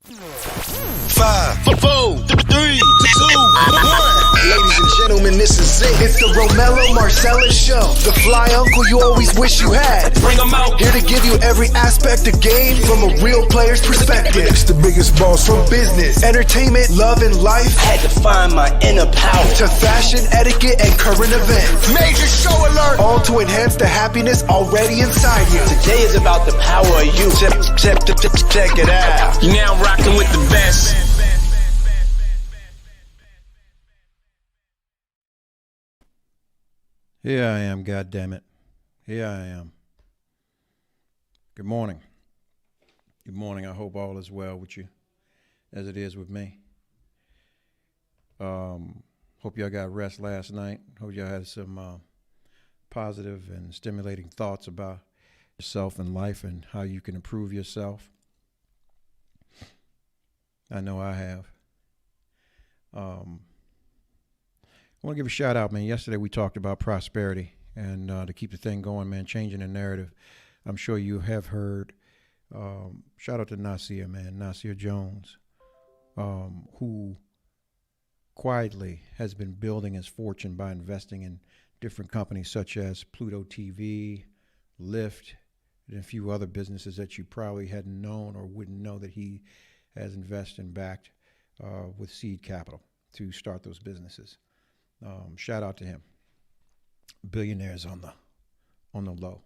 5, 4, 3, 2, 1. Ladies and gentlemen, this is it. It's the Romello Marcellus Show. The fly uncle you always wish you had. Bring 'em out. Here to give you every aspect of game from a real player's perspective. It's the biggest boss from business, entertainment, love, and life. I had to find my inner power. To fashion, etiquette, and current events. Major show alert. All to enhance the happiness already inside you. Today is about the power of you. Check it out. You're now rocking with the best. Here I am, goddammit. Here I am. Good morning. Good morning. I hope all is well with you, as it is with me. Hope y'all got rest last night. Hope y'all had some positive and stimulating thoughts about yourself and life and how you can improve yourself. I know I have. I want to give a shout out, man. Yesterday we talked about prosperity and to keep the thing going, man, changing the narrative. I'm sure you have heard. Shout out to Nasir, man, Nasir Jones, who quietly has been building his fortune by investing in different companies such as Pluto TV, Lyft, and a few other businesses that you probably hadn't known or wouldn't know that he has invested and backed with seed capital to start those businesses. Shout out to him. Billionaires on the low.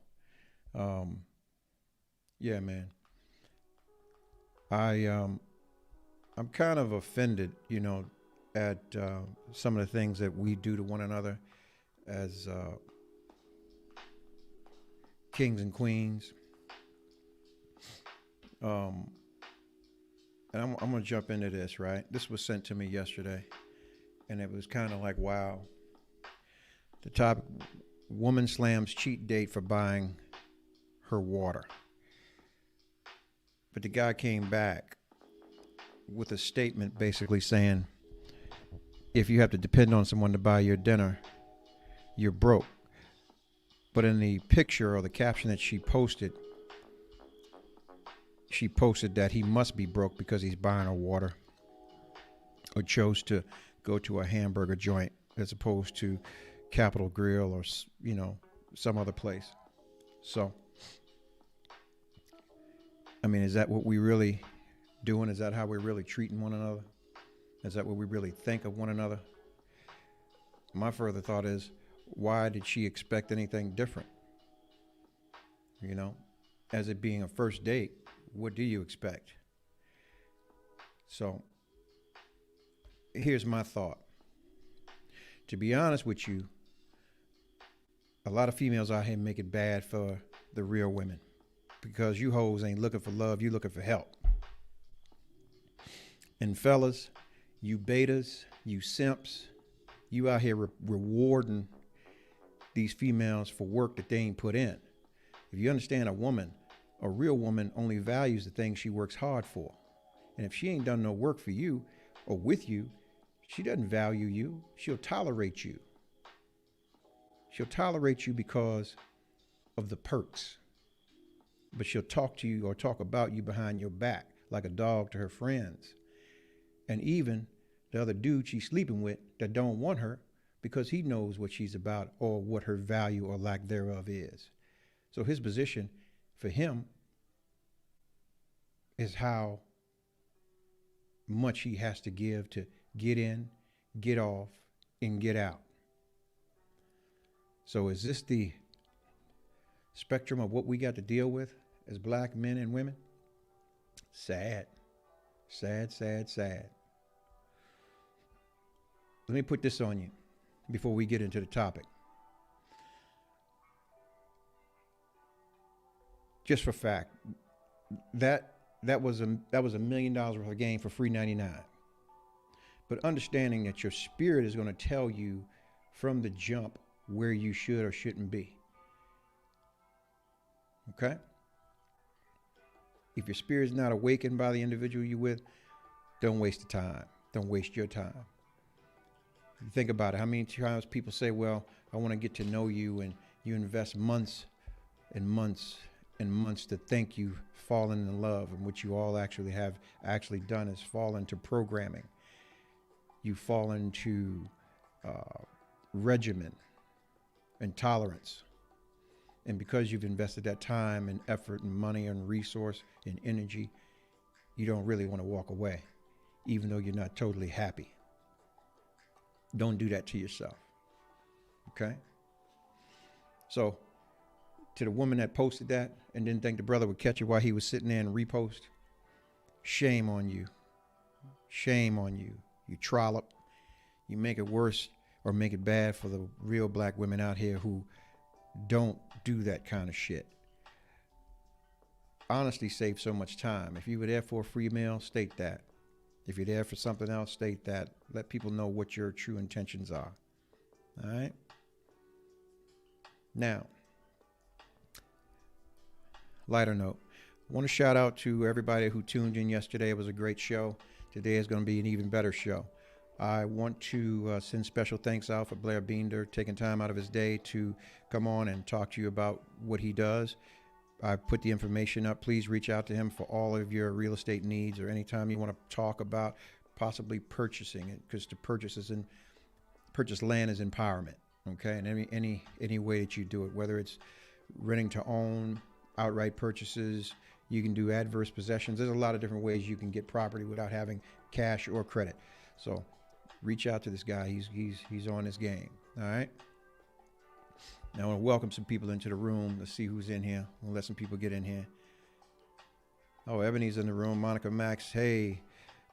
Yeah, man. I'm kind of offended, at some of the things that we do to one another as kings and queens. And I'm going to jump into this, right? This was sent to me yesterday, and it was kind of like, wow. The topic, woman slams cheat date for buying her water. But the guy came back with a statement basically saying, if you have to depend on someone to buy your dinner, you're broke. But in the picture or the caption that she posted that he must be broke because he's buying her water or chose to go to a hamburger joint as opposed to Capitol Grill or, some other place. So, I mean, is that what we really doing? Is that how we're really treating one another? Is that what we really think of one another? My further thought is, why did she expect anything different? As it being a first date, what do you expect? So, here's my thought. To be honest with you, a lot of females out here make it bad for the real women because you hoes ain't looking for love, you looking for help. And fellas, you betas, you simps, you out here rewarding these females for work that they ain't put in. If you understand a real woman only values the things she works hard for. And if she ain't done no work for you or with you, she doesn't value you. She'll tolerate you. She'll tolerate you because of the perks. But she'll talk to you or talk about you behind your back like a dog to her friends. And even the other dude she's sleeping with that don't want her because he knows what she's about or what her value or lack thereof is. So his position for him is how much he has to give to get in, get off, and get out. So is this the spectrum of what we got to deal with as black men and women? Sad. Sad, sad, sad. Let me put this on you before we get into the topic. Just for fact, that was $1 million worth of game for free 99. But understanding that your spirit is going to tell you from the jump where you should or shouldn't be. Okay? If your spirit is not awakened by the individual you're with, don't waste the time. Don't waste your time. Think about it. How many times people say, well, I want to get to know you, and you invest months and months and months to think you fallen in love, and what you all actually have actually done is fall into programming. You fall into regimen and tolerance. And because you've invested that time and effort and money and resource and energy, you don't really want to walk away, even though you're not totally happy. Don't do that to yourself. Okay? So, to the woman that posted that and didn't think the brother would catch it while he was sitting there and repost, shame on you. Shame on you. You trollop. You make it worse or make it bad for the real black women out here who don't do that kind of shit. Honestly, save so much time. If you were there for a free meal, state that. If you're there for something else, state that. Let people know what your true intentions are. All right? Now, lighter note. I want to shout out to everybody who tuned in yesterday. It was a great show. Today is going to be an even better show. I want to send special thanks out for Blair Beender taking time out of his day to come on and talk to you about what he does. I put the information up. Please reach out to him for all of your real estate needs or anytime you want to talk about possibly purchasing it, because to purchase land is empowerment. Okay, and any way that you do it, whether it's renting to own, outright purchases, you can do adverse possessions. There's a lot of different ways you can get property without having cash or credit. So reach out to this guy. He's on his game. All right. Now I want to welcome some people into the room. Let's see who's in here. We'll let some people get in here. Oh, Ebony's in the room. Monica Max. Hey,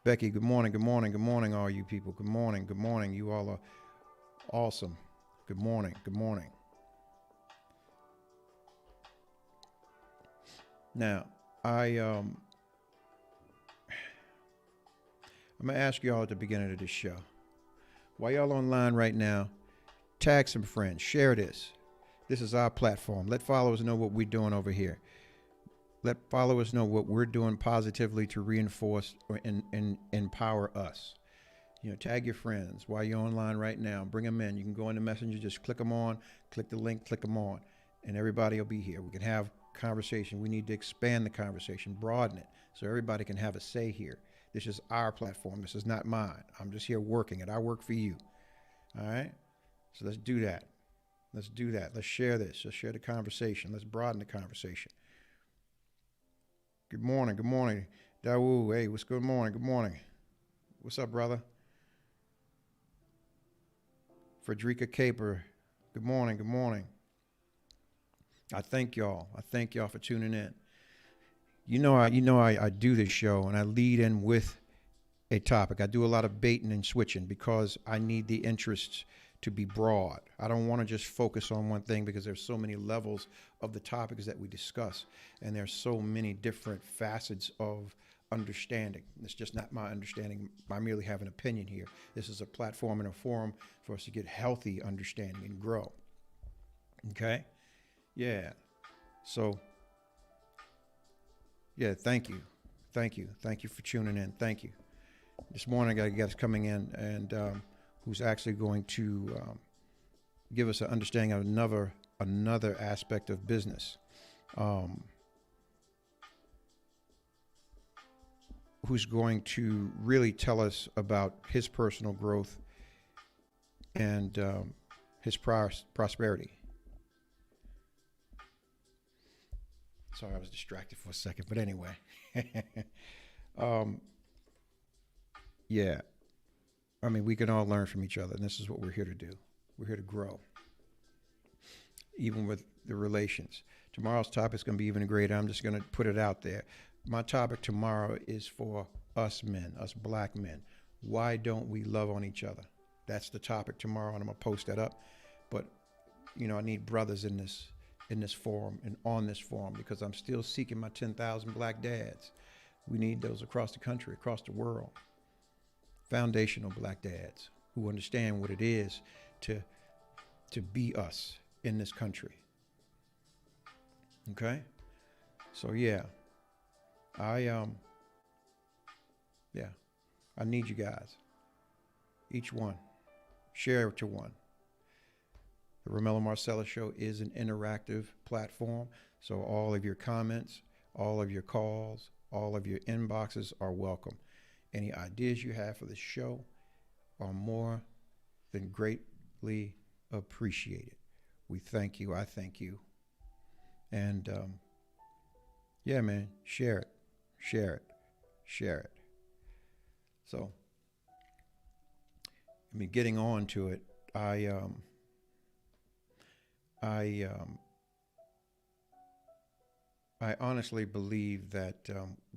Becky. Good morning. Good morning. Good morning, all you people. Good morning. Good morning. You all are awesome. Good morning. Good morning. Now, I'm going to ask y'all at the beginning of this show, while y'all online right now, tag some friends, share this. This is our platform. Let followers know what we're doing over here. Let followers know what we're doing positively to reinforce and empower us. You know, tag your friends while you're online right now. Bring them in. You can go in the messenger, just click them on, click the link, click them on, and everybody will be here. We can have conversation. We need to expand the conversation, broaden it, so everybody can have a say here. This is our platform. This is not mine. I'm just here working it. I work for you. All right? So let's do that. Let's do that. Let's share this. Let's share the conversation. Let's broaden the conversation. Good morning. Good morning. Dawu, hey, what's good morning? Good morning. What's up, brother? Frederica Caper, good morning. Good morning. I thank y'all. I thank y'all for tuning in. I do this show and I lead in with a topic. I do a lot of baiting and switching because I need the interests to be broad. I don't want to just focus on one thing because there's so many levels of the topics that we discuss, and there's so many different facets of understanding. It's just not my understanding. I merely have an opinion here. This is a platform and a forum for us to get healthy understanding and grow. Okay? Yeah. So, yeah, thank you. Thank you. Thank you for tuning in. Thank you. This morning I got a guest coming in and who's actually going to give us an understanding of another aspect of business. Who's going to really tell us about his personal growth and his prosperity. Sorry, I was distracted for a second, but anyway. Yeah. I mean, we can all learn from each other, and this is what we're here to do. We're here to grow, even with the relations. Tomorrow's topic is going to be even greater. I'm just going to put it out there. My topic tomorrow is for us men, us black men. Why don't we love on each other? That's the topic tomorrow, and I'm going to post that up. But, you know, I need brothers in this forum and on this forum because I'm still seeking my 10,000 black dads. We need those across the country, across the world. Foundational black dads who understand what it is to be us in this country. Okay? So yeah. I need you guys. Each one. Share it to one. The Romello Marcellus Show is an interactive platform, so all of your comments All of your calls, all of your inboxes are welcome. Any ideas you have for the show are more than greatly appreciated. We thank you. I thank you. And yeah, man, share it, share it, share it. So, I mean, getting on to it, I honestly believe that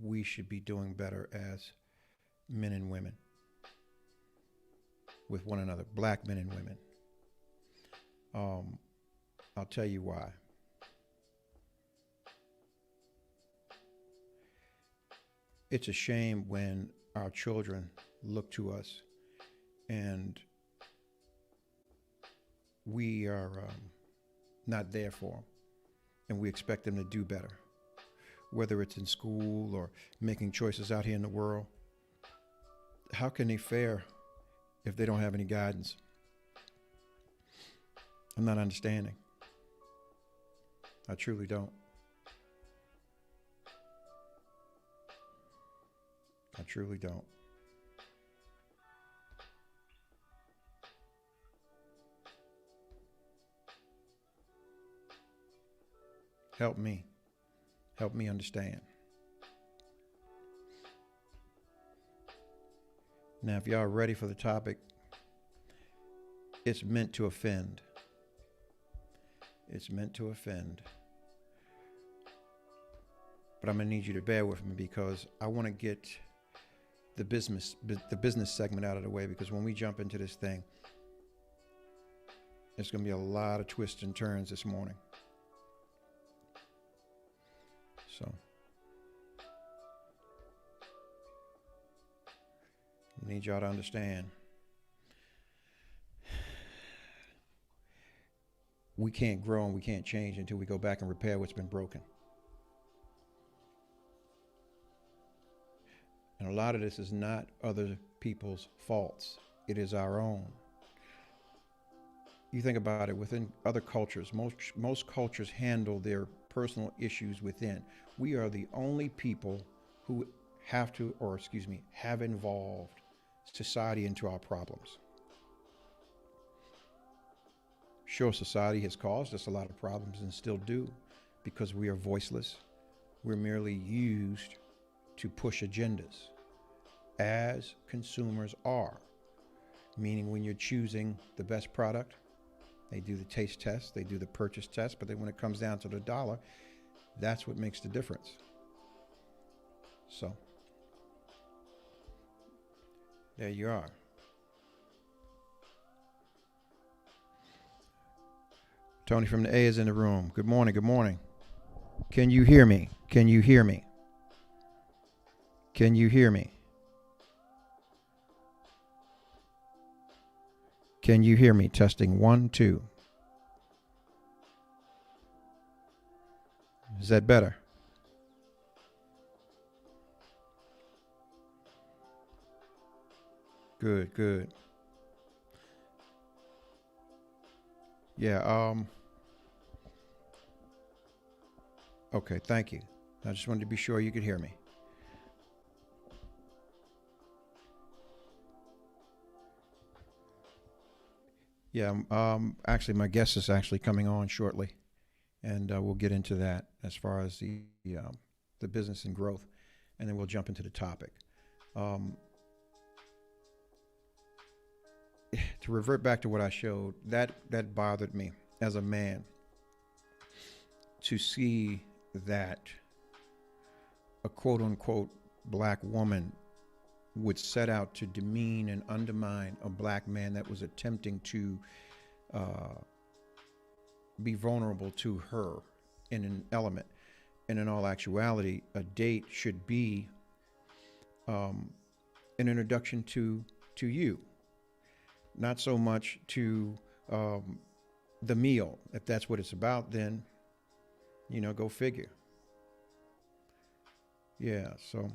we should be doing better as men and women with one another, black men and women. I'll tell you why. It's a shame when our children look to us and we are not there for them, and we expect them to do better, whether it's in school or making choices out here in the world. How can they fare if they don't have any guidance? I'm not understanding. I truly don't. I truly don't. Help me. Help me understand. Now, if y'all are ready for the topic, it's meant to offend. It's meant to offend. But I'm going to need you to bear with me because I want to get the business segment out of the way, because when we jump into this thing, there's going to be a lot of twists and turns this morning. So, I need y'all to understand. We can't grow and we can't change until we go back and repair what's been broken. And a lot of this is not other people's faults. It is our own. You think about it, within other cultures, most cultures handle their personal issues within. We are the only people who have involved society into our problems. Sure, society has caused us a lot of problems and still do, because we are voiceless. We're merely used to push agendas, as consumers are. Meaning, when you're choosing the best product, they do the taste test, they do the purchase test, but then when it comes down to the dollar, that's what makes the difference. So, there you are. Tony from the A is in the room. Good morning, good morning. Can you hear me? Can you hear me? Can you hear me? Can you hear me? Testing 1, 2. Is that better? Good, good. Yeah, okay, thank you. I just wanted to be sure you could hear me. Yeah, actually, my guest is actually coming on shortly, and we'll get into that as far as the business and growth, and then we'll jump into the topic. To revert back to what I showed, that bothered me as a man, to see that a quote-unquote black woman would set out to demean and undermine a black man that was attempting to be vulnerable to her in an element. And in all actuality, a date should be an introduction to you, not so much to the meal. If that's what it's about, then, go figure. Yeah, so...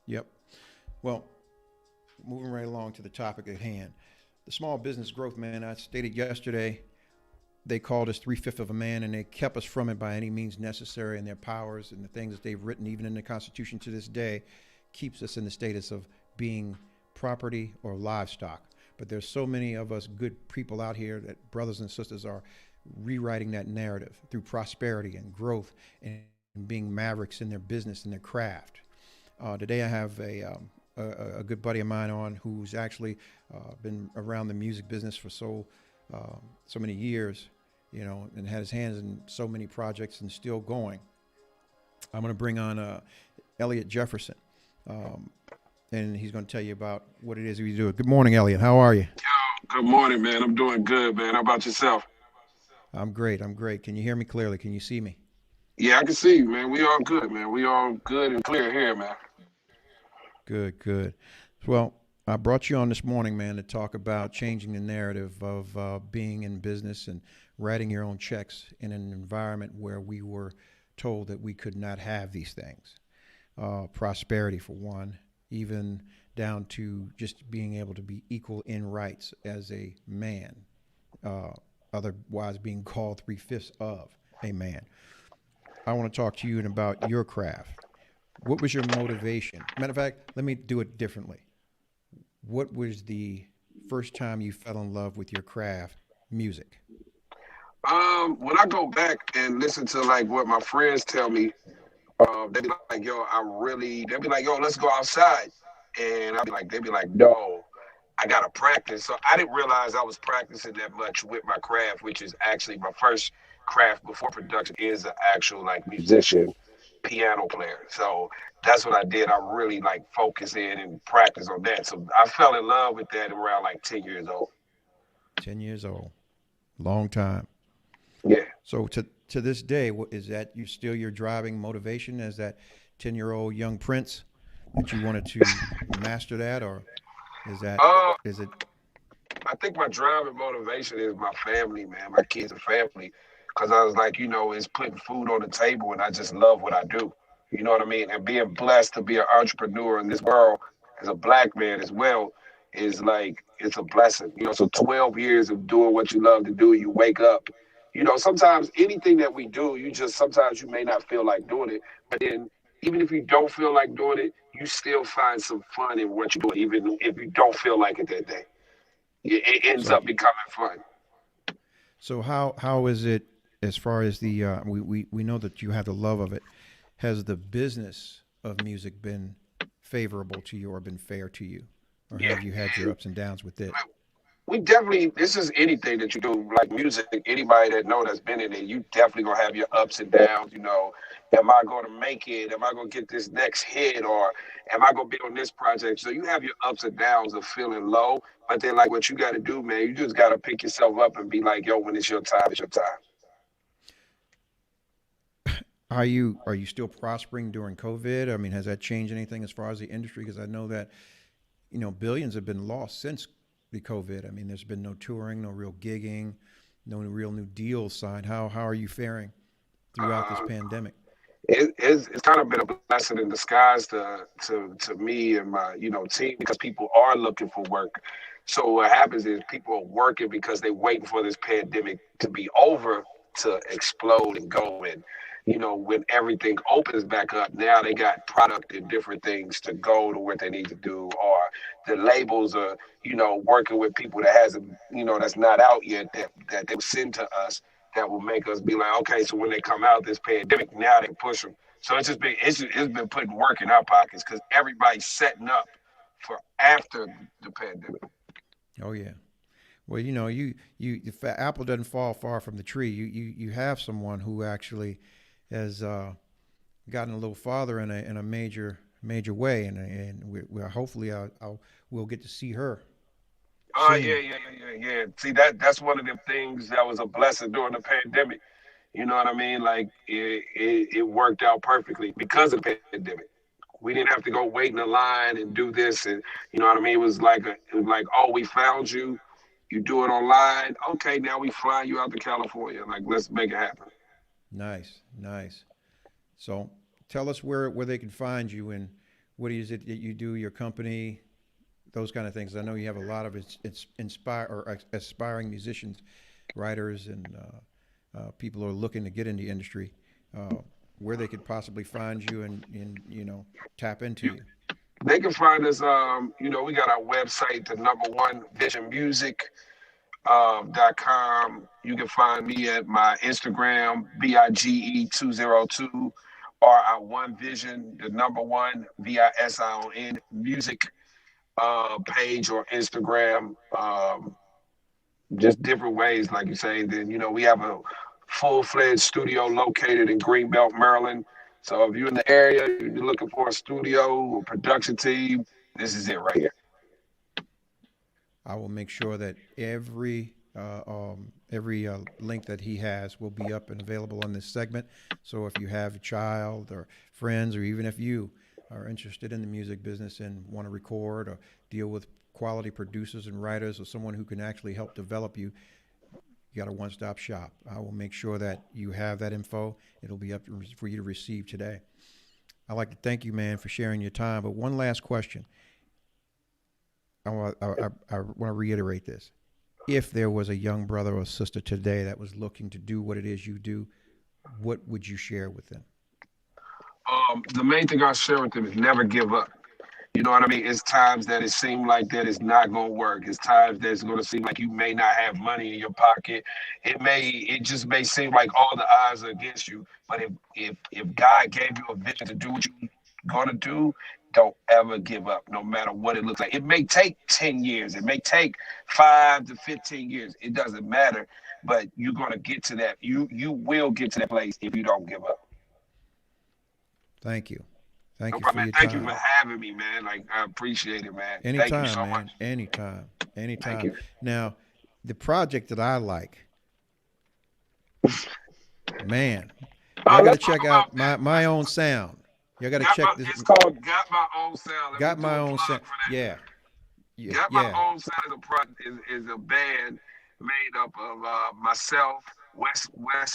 Yep. Well, moving right along to the topic at hand. The small business growth, man, I stated yesterday, they called us 3/5 of a man, and they kept us from it by any means necessary. And their powers and the things that they've written, even in the Constitution to this day, keeps us in the status of being property or livestock. But there's so many of us good people out here that brothers and sisters are rewriting that narrative through prosperity and growth and being mavericks in their business and their craft. Today I have a good buddy of mine on who's actually been around the music business for so many years, and had his hands in so many projects and still going. I'm going to bring on Elliot Jefferson, and he's going to tell you about what it is we do. Good morning, Elliot. How are you? Yo, good morning, man. I'm doing good, man. How about yourself? I'm great. Can you hear me clearly? Can you see me? Yeah, I can see you, man. We all good, man. We all good and clear here, man. Good. Well, I brought you on this morning, man, to talk about changing the narrative of being in business and writing your own checks in an environment where we were told that we could not have these things. Prosperity, for one, even down to just being able to be equal in rights as a man, otherwise being called 3/5 of a man. I want to talk to you about your craft. What was your motivation? Matter of fact, let me do it differently. What was the first time you fell in love with your craft, music? When I go back and listen to like what my friends tell me, they be like, yo, they be like, yo, let's go outside. And they'd be like, no, I gotta practice. So I didn't realize I was practicing that much with my craft, which is actually my first craft before production is an actual like musician, piano player. So that's what I did. I really like focus in and practice on that. So I fell in love with that around like 10 years old. 10 years old. Long time. Yeah. So to this day, what is that still your driving motivation as that 10-year-old young prince that you wanted to master that, or is it? I think my driving motivation is my family, man, my kids and family. Because I was like, it's putting food on the table, and I just love what I do. You know what I mean? And being blessed to be an entrepreneur in this world as a black man as well is like, it's a blessing. So 12 years of doing what you love to do, you wake up. Sometimes anything that we do, sometimes you may not feel like doing it. But then even if you don't feel like doing it, you still find some fun in what you're doing, even if you don't feel like it that day. It ends up becoming fun. So how is it? As far as the we know that you have the love of it, has the business of music been favorable to you or been fair to you, or have you had your ups and downs with it? We definitely, this is anything that you do, like music, anybody that's been in it, you definitely gonna have your ups and downs. Am I gonna make it? Am I gonna get this next hit, or am I gonna be on this project? So you have your ups and downs of feeling low, but then like what you gotta do, man, you just gotta pick yourself up and be like, yo, when it's your time, it's your time. Are you still prospering during COVID? I mean, has that changed anything as far as the industry? Because I know that, billions have been lost since the COVID. I mean, there's been no touring, no real gigging, no real new deals signed. How are you faring throughout this pandemic? It's kind of been a blessing in disguise to me and my team, because people are looking for work. So what happens is people are working because they're waiting for this pandemic to be over to explode and go. And when everything opens back up, now they got product and different things to go to what they need to do, or the labels are, working with people that hasn't, that's not out yet, that they will send to us, that will make us be like, okay, so when they come out this pandemic, now they push them. So it's been putting work in our pockets, because everybody's setting up for after the pandemic. Oh yeah. Well, if the apple doesn't fall far from the tree, you have someone who actually has gotten a little farther in a major way, and we're hopefully we'll get to see her. Oh yeah. See, that's one of the things that was a blessing during the pandemic. You know what I mean? Like it worked out perfectly because of the pandemic. We didn't have to go wait in a line and do this, and you know what I mean. It was like, oh, we found you. You do it online. Okay, now we fly you out to California. Like, let's make it happen. Nice. So tell us where they can find you, and what is it that you do, your company, those kind of things. I know you have a lot of aspiring musicians writers and people who are looking to get in the industry, where they could possibly find you and tap into you. They can find us, we got our website, the number one visionmusic.com. You can find me at my Instagram, BIGE202, or our One Vision, the number one VISION music page or Instagram. Just different ways, like you say. Then, we have a full-fledged studio located in Greenbelt, Maryland. So if you're in the area, you're looking for a studio or production team, this is it right here. I will make sure that every link that he has will be up and available on this segment. So if you have a child or friends, or even if you are interested in the music business and want to record or deal with quality producers and writers or someone who can actually help develop you, you got a one-stop shop. I will make sure that you have that info. It'll be up for you to receive today. I'd like to thank you, man, for sharing your time. But one last question. I want to reiterate this. If there was a young brother or sister today that was looking to do what it is you do, what would you share with them? The main thing I share with them is never give up. You know what I mean? It's times that it seems like that it's not going to work. It's times that it's going to seem like you may not have money in your pocket. It just may seem like all the odds are against you. But if God gave you a vision to do what you're going to do, don't ever give up, no matter what it looks like. It may take 10 years. It may take 5 to 15 years. It doesn't matter. But you're going to get to that. You will get to that place if you don't give up. Thank you. Thank you problem, for your Thank time. you for having me, man. Like, I appreciate it, man. Anytime, Thank you so man. much. Anytime. Thank you. Now, the project that I like, man, y'all got to check out my own sound. Y'all got to check this. It's called Got My Own Sound. Got My Own Sound. Yeah. Got My Own Sound is a band made up of myself, Wes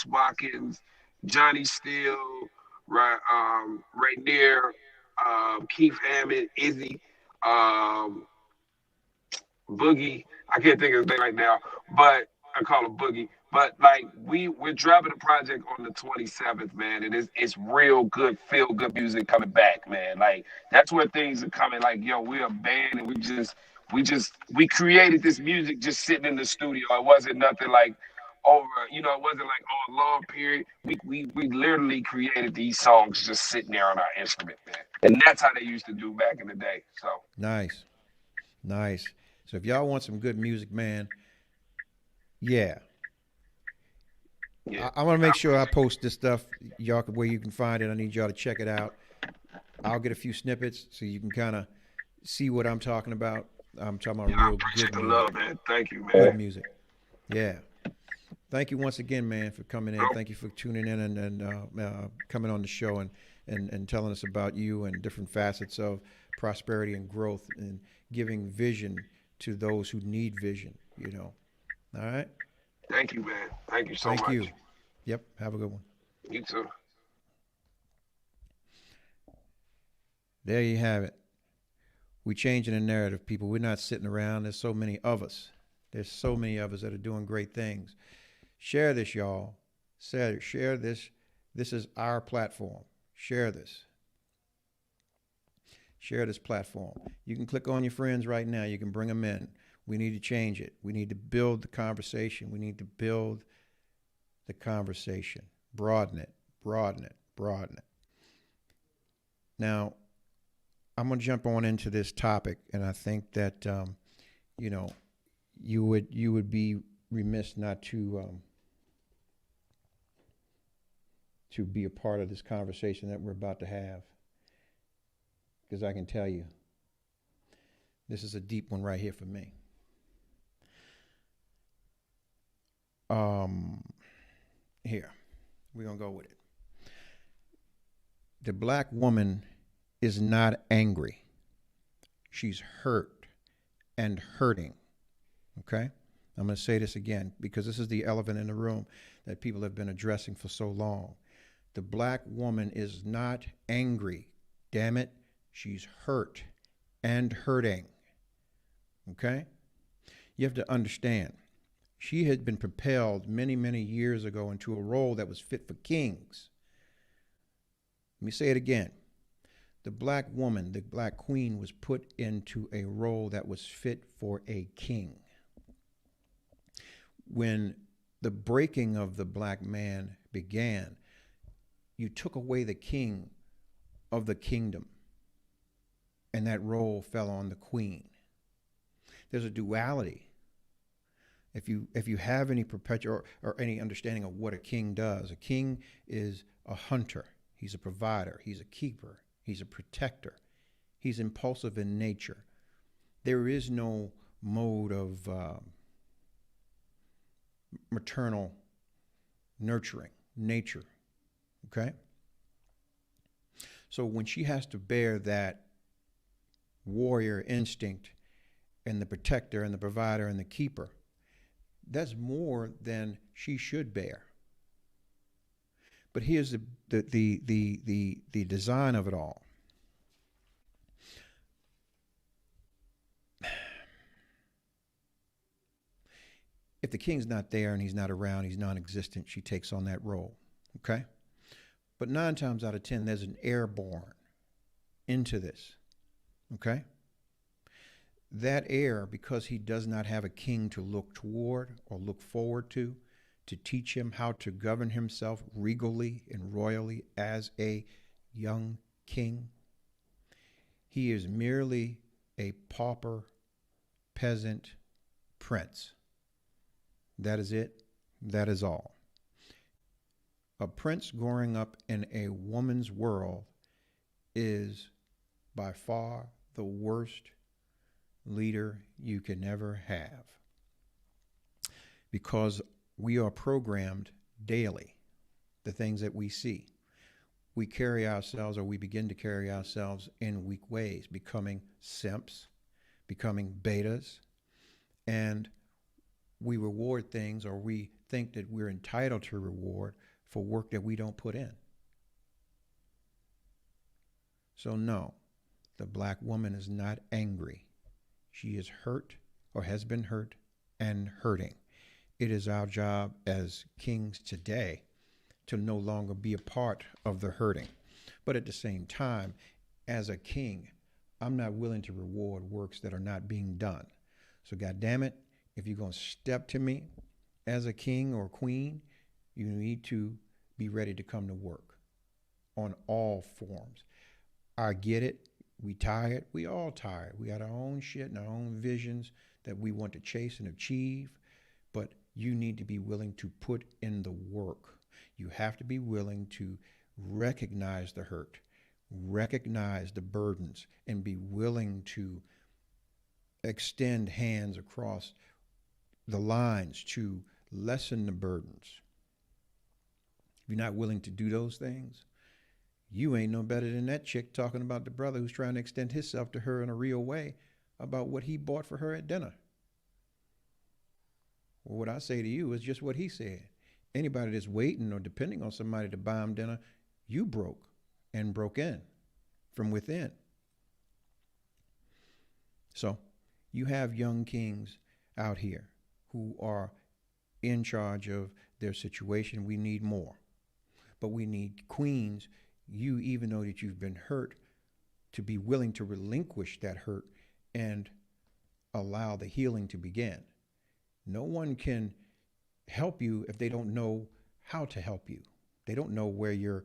Watkins, Johnny Steele, Rainier, Keith Hammond, Izzy, Boogie. I can't think of his name right now, but I call him Boogie. But like we're dropping a project on the 27th, man, and it's real good, feel good music coming back, man. Like that's where things are coming. Like, yo, we're a band and we created this music just sitting in the studio. It wasn't nothing like over, it wasn't like a long period. We literally created these songs just sitting there on our instrument, man. And that's how they used to do back in the day. So nice. So if y'all want some good music, man, yeah. I want to make sure I post this stuff, y'all, where you can find it. I need y'all to check it out. I'll get a few snippets so you can kind of see what I'm talking about. I'm talking about real good music. Love, man. Thank you, man. Good music. Yeah. Thank you once again, man, for coming in. Thank you for tuning in and coming on the show and telling us about you and different facets of prosperity and growth and giving vision to those who need vision, All right? Thank you, man. Thank you so much. Thank you. Yep. Have a good one. You too. There you have it. We're changing the narrative, people. We're not sitting around. There's so many of us. There's so many of us that are doing great things. Share this, y'all. Share this. This is our platform. Share this. Share this platform. You can click on your friends right now. You can bring them in. We need to change it. We need to build the conversation. We need to build the conversation. Broaden it. Now, I'm going to jump on into this topic, and I think that, you would be remiss not to be a part of this conversation that we're about to have, because I can tell you, this is a deep one right here for me. Here, we're going to go with it. The black woman is not angry. She's hurt and hurting. Okay? I'm going to say this again because this is the elephant in the room that people have been addressing for so long. The black woman is not angry. Damn it. She's hurt and hurting. Okay? You have to understand. She had been propelled many, many years ago into a role that was fit for kings. Let me say it again. The black woman, the black queen, was put into a role that was fit for a king. When the breaking of the black man began, you took away the king of the kingdom, and that role fell on the queen. There's a duality. If you have any perpetual or any understanding of what a king does, a king is a hunter. He's a provider. He's a keeper. He's a protector. He's impulsive in nature. There is no mode of maternal nurturing nature. Okay? So when she has to bear that warrior instinct and the protector and the provider and the keeper, that's more than she should bear. But here's the design of it all. If the king's not there and he's not around, he's non-existent, she takes on that role. Okay? But 9 times out of 10, there's an heir born into this. Okay? That heir, because he does not have a king to look toward or look forward to teach him how to govern himself regally and royally as a young king, he is merely a pauper peasant prince. That is it. That is all. A prince growing up in a woman's world is by far the worst leader you can ever have, because we are programmed daily, the things that we see. We carry ourselves, or we begin to carry ourselves in weak ways, becoming simps, becoming betas, and we reward things, or we think that we're entitled to reward for work that we don't put in. So no, the black woman is not angry. She is hurt, or has been hurt and hurting. It is our job as kings today to no longer be a part of the hurting. But at the same time, as a king, I'm not willing to reward works that are not being done. So God damn it, if you're going to step to me as a king or queen, you need to be ready to come to work on all forms. I get it. We tired. We all tired. We got our own shit and our own visions that we want to chase and achieve. But you need to be willing to put in the work. You have to be willing to recognize the hurt, recognize the burdens, and be willing to extend hands across the lines to lessen the burdens. If you're not willing to do those things, you ain't no better than that chick talking about the brother who's trying to extend himself to her in a real way about what he bought for her at dinner. Well, what I say to you is just what he said. Anybody that's waiting or depending on somebody to buy him dinner, you broke and broke in from within. So you have young kings out here who are in charge of their situation. We need more. But we need queens, you, even though that you've been hurt, to be willing to relinquish that hurt and allow the healing to begin. No one can help you if they don't know how to help you. They don't know where your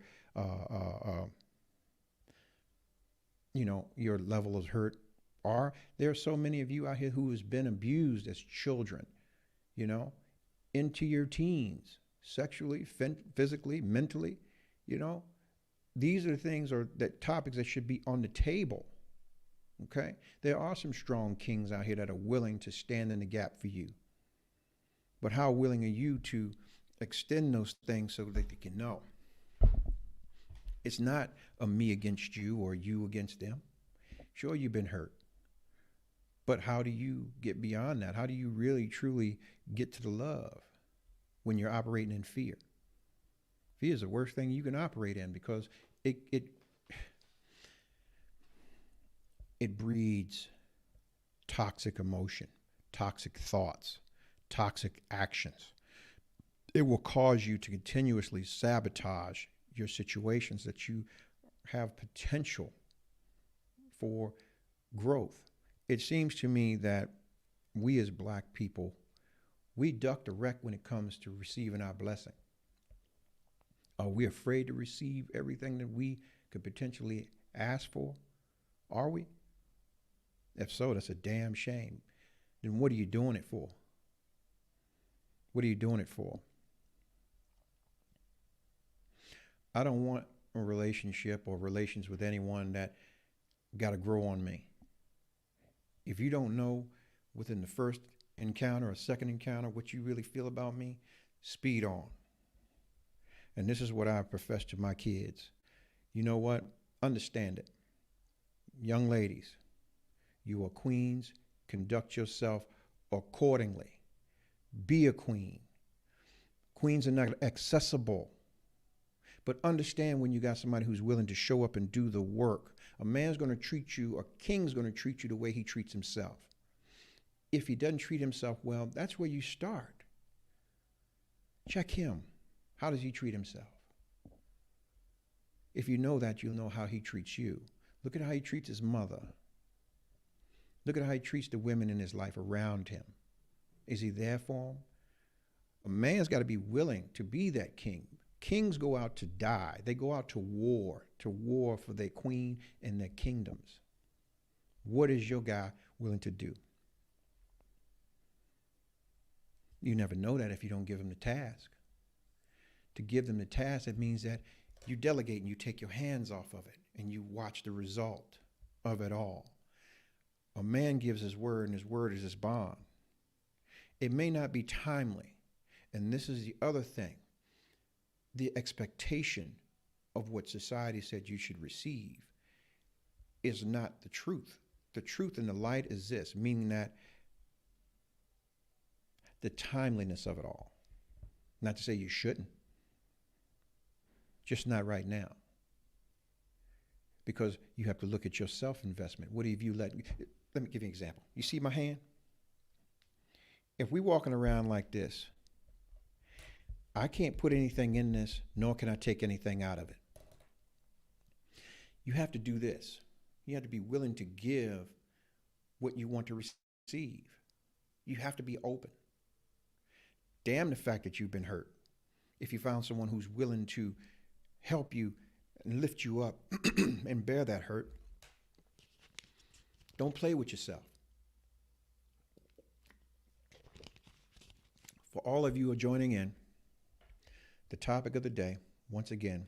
level of hurt are. There are so many of you out here who has been abused as children, into your teens, sexually, physically, mentally. These are things, or that topics that should be on the table. Okay, there are some strong kings out here that are willing to stand in the gap for you. But how willing are you to extend those things so that they can know? It's not a me against you or you against them. Sure, you've been hurt. But how do you get beyond that? How do you really, truly get to the love when you're operating in fear? Fear is the worst thing you can operate in, because it breeds toxic emotion, toxic thoughts, toxic actions. It will cause you to continuously sabotage your situations that you have potential for growth. It seems to me that we as black people, we duck the wreck when it comes to receiving our blessing. Are we afraid to receive everything that we could potentially ask for? Are we? If so, that's a damn shame. Then what are you doing it for? What are you doing it for? I don't want a relationship or relations with anyone that got to grow on me. If you don't know within the first encounter or second encounter what you really feel about me, speed on. And this is what I profess to my kids. You know what? Understand it. Young ladies, you are queens. Conduct yourself accordingly. Be a queen. Queens are not accessible. But understand when you got somebody who's willing to show up and do the work. A man's going to treat you, a king's going to treat you the way he treats himself. If he doesn't treat himself well, that's where you start. Check him. How does he treat himself? If you know that, you'll know how he treats you. Look at how he treats his mother. Look at how he treats the women in his life around him. Is he there for them? A man's got to be willing to be that king. Kings go out to die. They go out to war for their queen and their kingdoms. What is your guy willing to do? You never know that if you don't give him the task. To give them the task, it means that you delegate and you take your hands off of it and you watch the result of it all. A man gives his word and his word is his bond. It may not be timely. And this is the other thing. The expectation of what society said you should receive is not the truth. The truth in the light is this, meaning that the timeliness of it all. Not to say you shouldn't. Just not right now. Because you have to look at your self-investment. What have you let me give you an example. You see my hand? If we're walking around like this, I can't put anything in this, nor can I take anything out of it. You have to do this. You have to be willing to give what you want to receive. You have to be open. Damn the fact that you've been hurt. If you found someone who's willing to help you and lift you up and bear that hurt, don't play with yourself. For all of you who are joining in, the topic of the day, once again,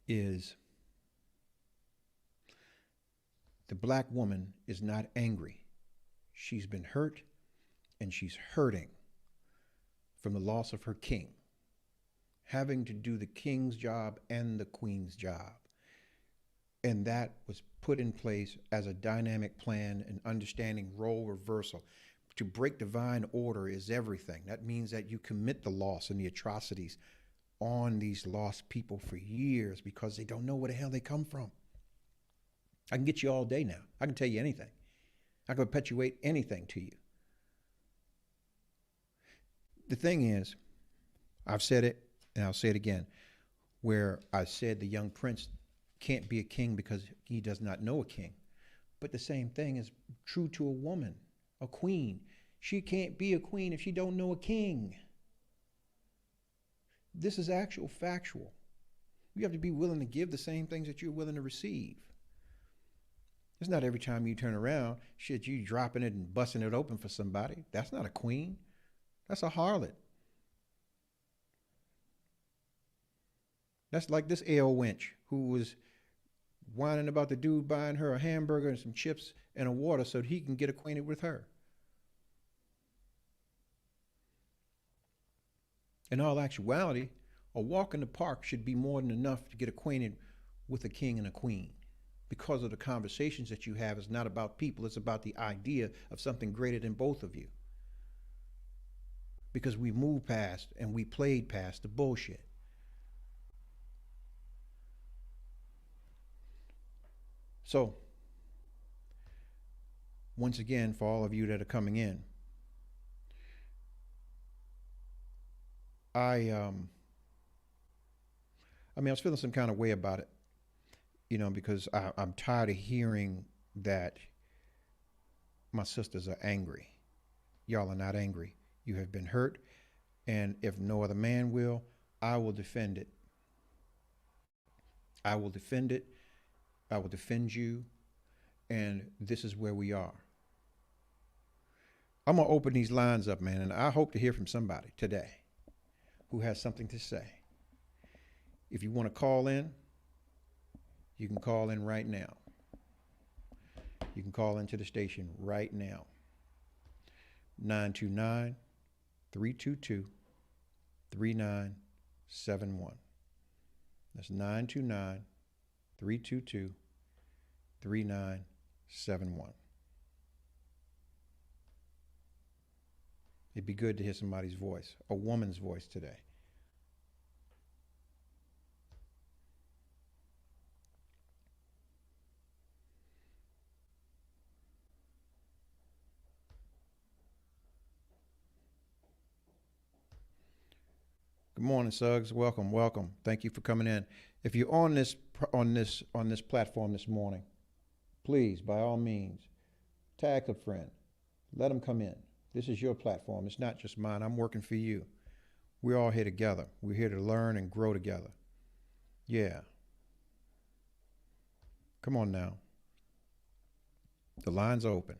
is the black woman is not angry. She's been hurt and she's hurting from the loss of her king, having to do the king's job and the queen's job. And that was put in place as a dynamic plan and understanding role reversal. To break divine order is everything. That means that you commit the loss and the atrocities on these lost people for years because they don't know where the hell they come from. I can get you all day now. I can tell you anything. I can perpetuate anything to you. The thing is, I've said it and I'll say it again, where I said the young prince can't be a king because he does not know a king. But the same thing is true to a woman. A queen. She can't be a queen if she don't know a king. This is actual factual. You have to be willing to give the same things that you're willing to receive. It's not every time you turn around, shit, you dropping it and busting it open for somebody. That's not a queen. That's a harlot. That's like this AO wench who was whining about the dude buying her a hamburger and some chips and a water so that he can get acquainted with her. In all actuality, a walk in the park should be more than enough to get acquainted with a king and a queen. Because of the conversations that you have, it's not about people, it's about the idea of something greater than both of you. Because we moved past and we played past the bullshit. So, once again, for all of you that are coming in, I mean, I was feeling some kind of way about it, because I'm tired of hearing that my sisters are angry. Y'all are not angry. You have been hurt, and if no other man will, I will defend it. I will defend it. I will defend you, and this is where we are. I'm gonna open these lines up, man, and I hope to hear from somebody today who has something to say. If you want to call in, you can call in right now. You can call into the station right now. 929-322-3971. That's 929-322-3971. It'd be good to hear somebody's voice, a woman's voice today. Good morning, Suggs. Welcome, welcome. Thank you for coming in. If you're on this platform this morning, please, by all means, tag a friend. Let them come in. This is your platform. It's not just mine. I'm working for you. We're all here together. We're here to learn and grow together. Yeah. Come on now. The line's open.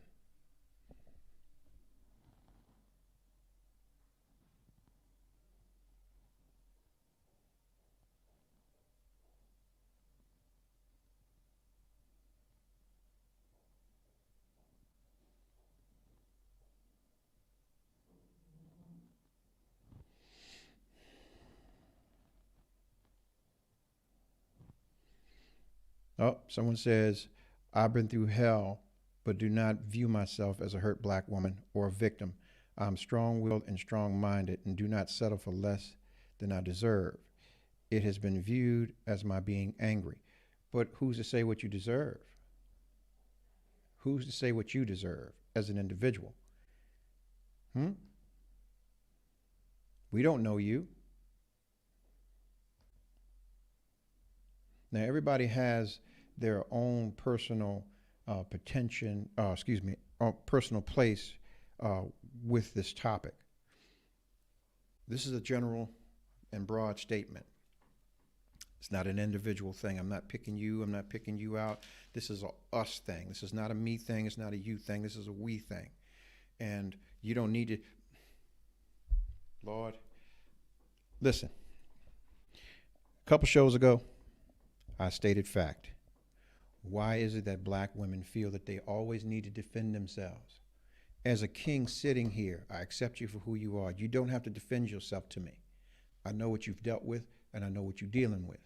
Oh, someone says, I've been through hell, but do not view myself as a hurt black woman or a victim. I'm strong-willed and strong-minded and do not settle for less than I deserve. It has been viewed as my being angry. But who's to say what you deserve? Who's to say what you deserve as an individual? We don't know you. Now, everybody has their own personal personal place with this topic. This is a general and broad statement. It's not an individual thing. I'm not picking you. I'm not picking you out. This is a us thing. This is not a me thing. It's not a you thing. This is a we thing. And you don't need to, Lord, listen. A couple shows ago, I stated fact. Why is it that black women feel that they always need to defend themselves? As a king sitting here, I accept you for who you are. You don't have to defend yourself to me. I know what you've dealt with, and I know what you're dealing with.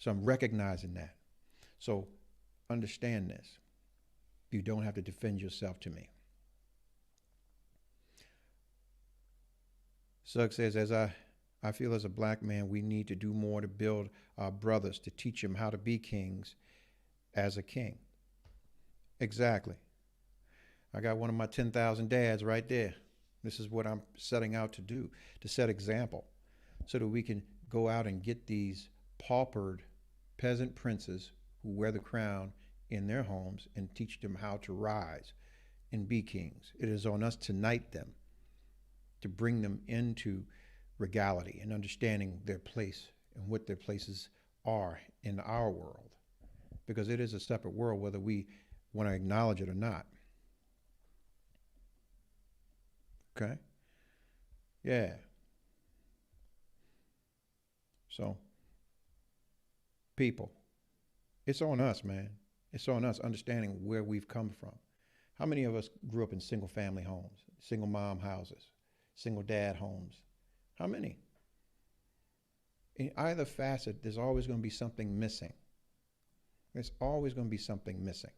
So I'm recognizing that. So understand this. You don't have to defend yourself to me. Sugg says, as I feel as a black man, we need to do more to build our brothers, to teach them how to be kings as a king. Exactly. I got one of my 10,000 dads right there. This is what I'm setting out to do, to set example, so that we can go out and get these paupered peasant princes who wear the crown in their homes and teach them how to rise and be kings. It is on us to knight them, to bring them into regality and understanding their place and what their places are in our world, because it is a separate world whether we want to acknowledge it or not. Okay? Yeah. So, people, it's on us, man. It's on us understanding where we've come from. How many of us grew up in single family homes, single mom houses, single dad homes? How many? In either facet, there's always going to be something missing. There's always going to be something missing.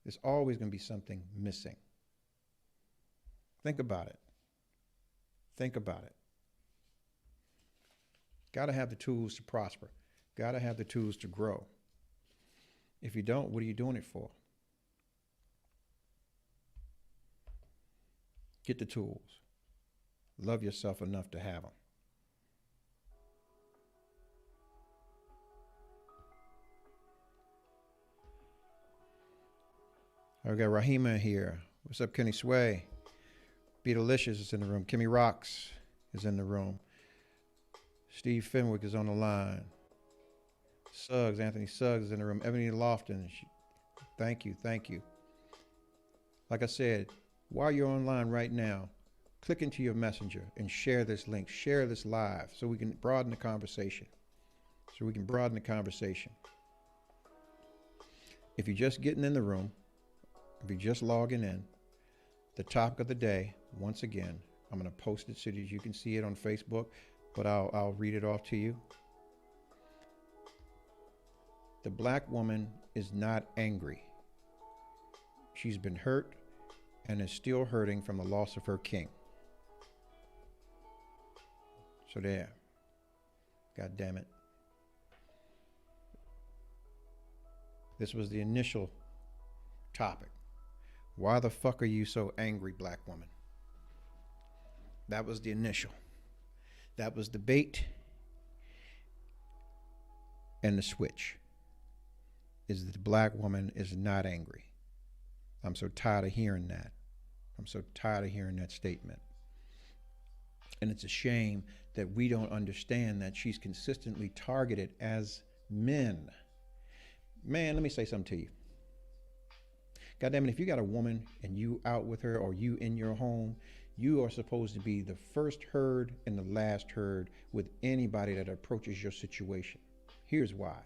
There's always going to be something missing. Think about it. Think about it. Got to have the tools to prosper. Got to have the tools to grow. If you don't, what are you doing it for? Get the tools. Love yourself enough to have them. I got Rahima here. What's up, Kenny Sway? Be Delicious is in the room. Kimmy Rocks is in the room. Steve Fenwick is on the line. Suggs, Anthony Suggs is in the room. Ebony Lofton, thank you, thank you. Like I said, while you're online right now, click into your messenger and share this link, share this live so we can broaden the conversation. If you're just getting in the room, if you're just logging in, the topic of the day, once again, I'm going to post it so that you can see it on Facebook, but I'll read it off to you. The black woman is not angry. She's been hurt and is still hurting from the loss of her king. So there. God damn it. This was the initial topic. Why the fuck are you so angry, black woman? That was the initial. That was the bait and the switch. Is that the black woman is not angry. I'm so tired of hearing that. I'm so tired of hearing that statement. And it's a shame that we don't understand that she's consistently targeted as men. Man, let me say something to you. God damn it, if you got a woman and you out with her or you in your home, you are supposed to be the first heard and the last heard with anybody that approaches your situation. Here's why.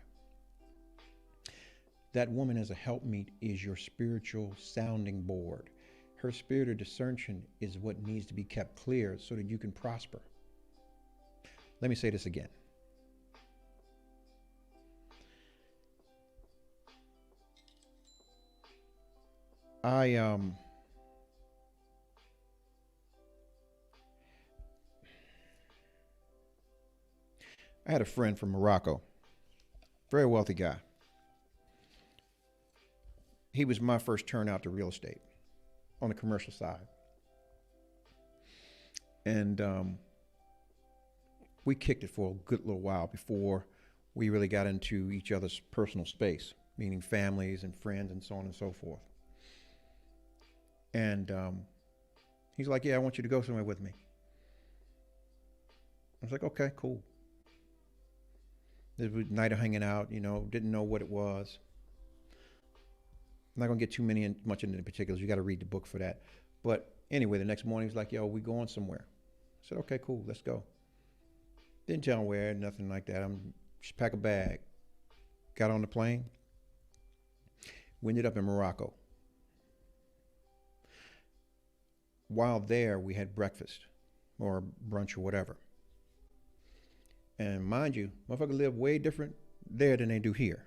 That woman as a helpmeet is your spiritual sounding board. Her spirit of discernment is what needs to be kept clear so that you can prosper. Let me say this again. I had a friend from Morocco, very wealthy guy. He was my first turnout to real estate on the commercial side. And we kicked it for a good little while before we really got into each other's personal space, meaning families and friends and so on and so forth. And he's like, yeah, I want you to go somewhere with me. I was like, okay, cool. It was a night of hanging out, didn't know what it was. I'm not gonna get much into the particulars. You got to read the book for that. But anyway, the next morning he's like, yo, we going somewhere. I said, okay, cool, let's go. Didn't tell him where, nothing like that. I'm just pack a bag. Got on the plane. We ended up in Morocco. While there, we had breakfast or brunch or whatever. And mind you, motherfuckers live way different there than they do here.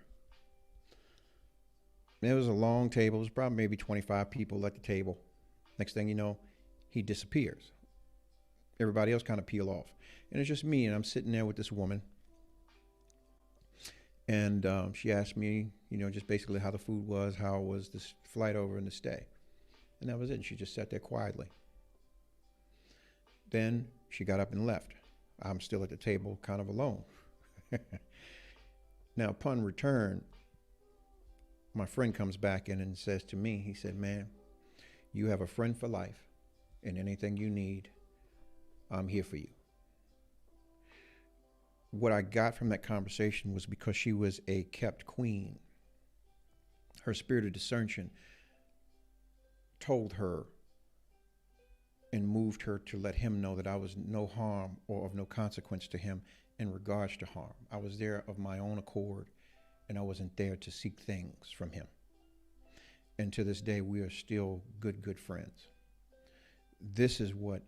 There was a long table. It was probably maybe 25 people at the table. Next thing you know, he disappears. Everybody else kind of peel off. And it's just me, and I'm sitting there with this woman. And she asked me, just basically how the food was, how was this flight over and the stay. And that was it. And she just sat there quietly. Then she got up and left. I'm still at the table, kind of alone. Now, upon return, my friend comes back in and says to me, he said, man, you have a friend for life, and anything you need, I'm here for you. What I got from that conversation was because she was a kept queen. Her spirit of discernment told her and moved her to let him know that I was no harm or of no consequence to him in regards to harm. I was there of my own accord, and I wasn't there to seek things from him. And to this day, we are still good friends. This is what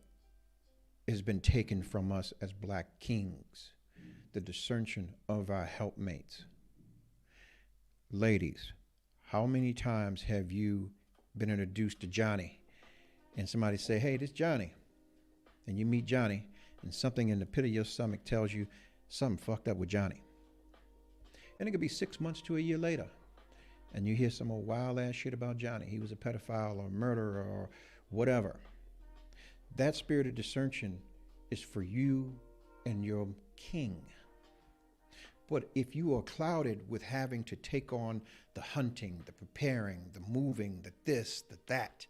has been taken from us as black kings, the discernment of our helpmates. Ladies, how many times have you been introduced to Johnny and somebody say, hey, this Johnny, and you meet Johnny and something in the pit of your stomach tells you something fucked up with Johnny. And it could be 6 months to a year later, and you hear some old wild ass shit about Johnny. He was a pedophile or a murderer or whatever. That spirit of dissension is for you and your king. But if you are clouded with having to take on the hunting, the preparing, the moving, the this, the that,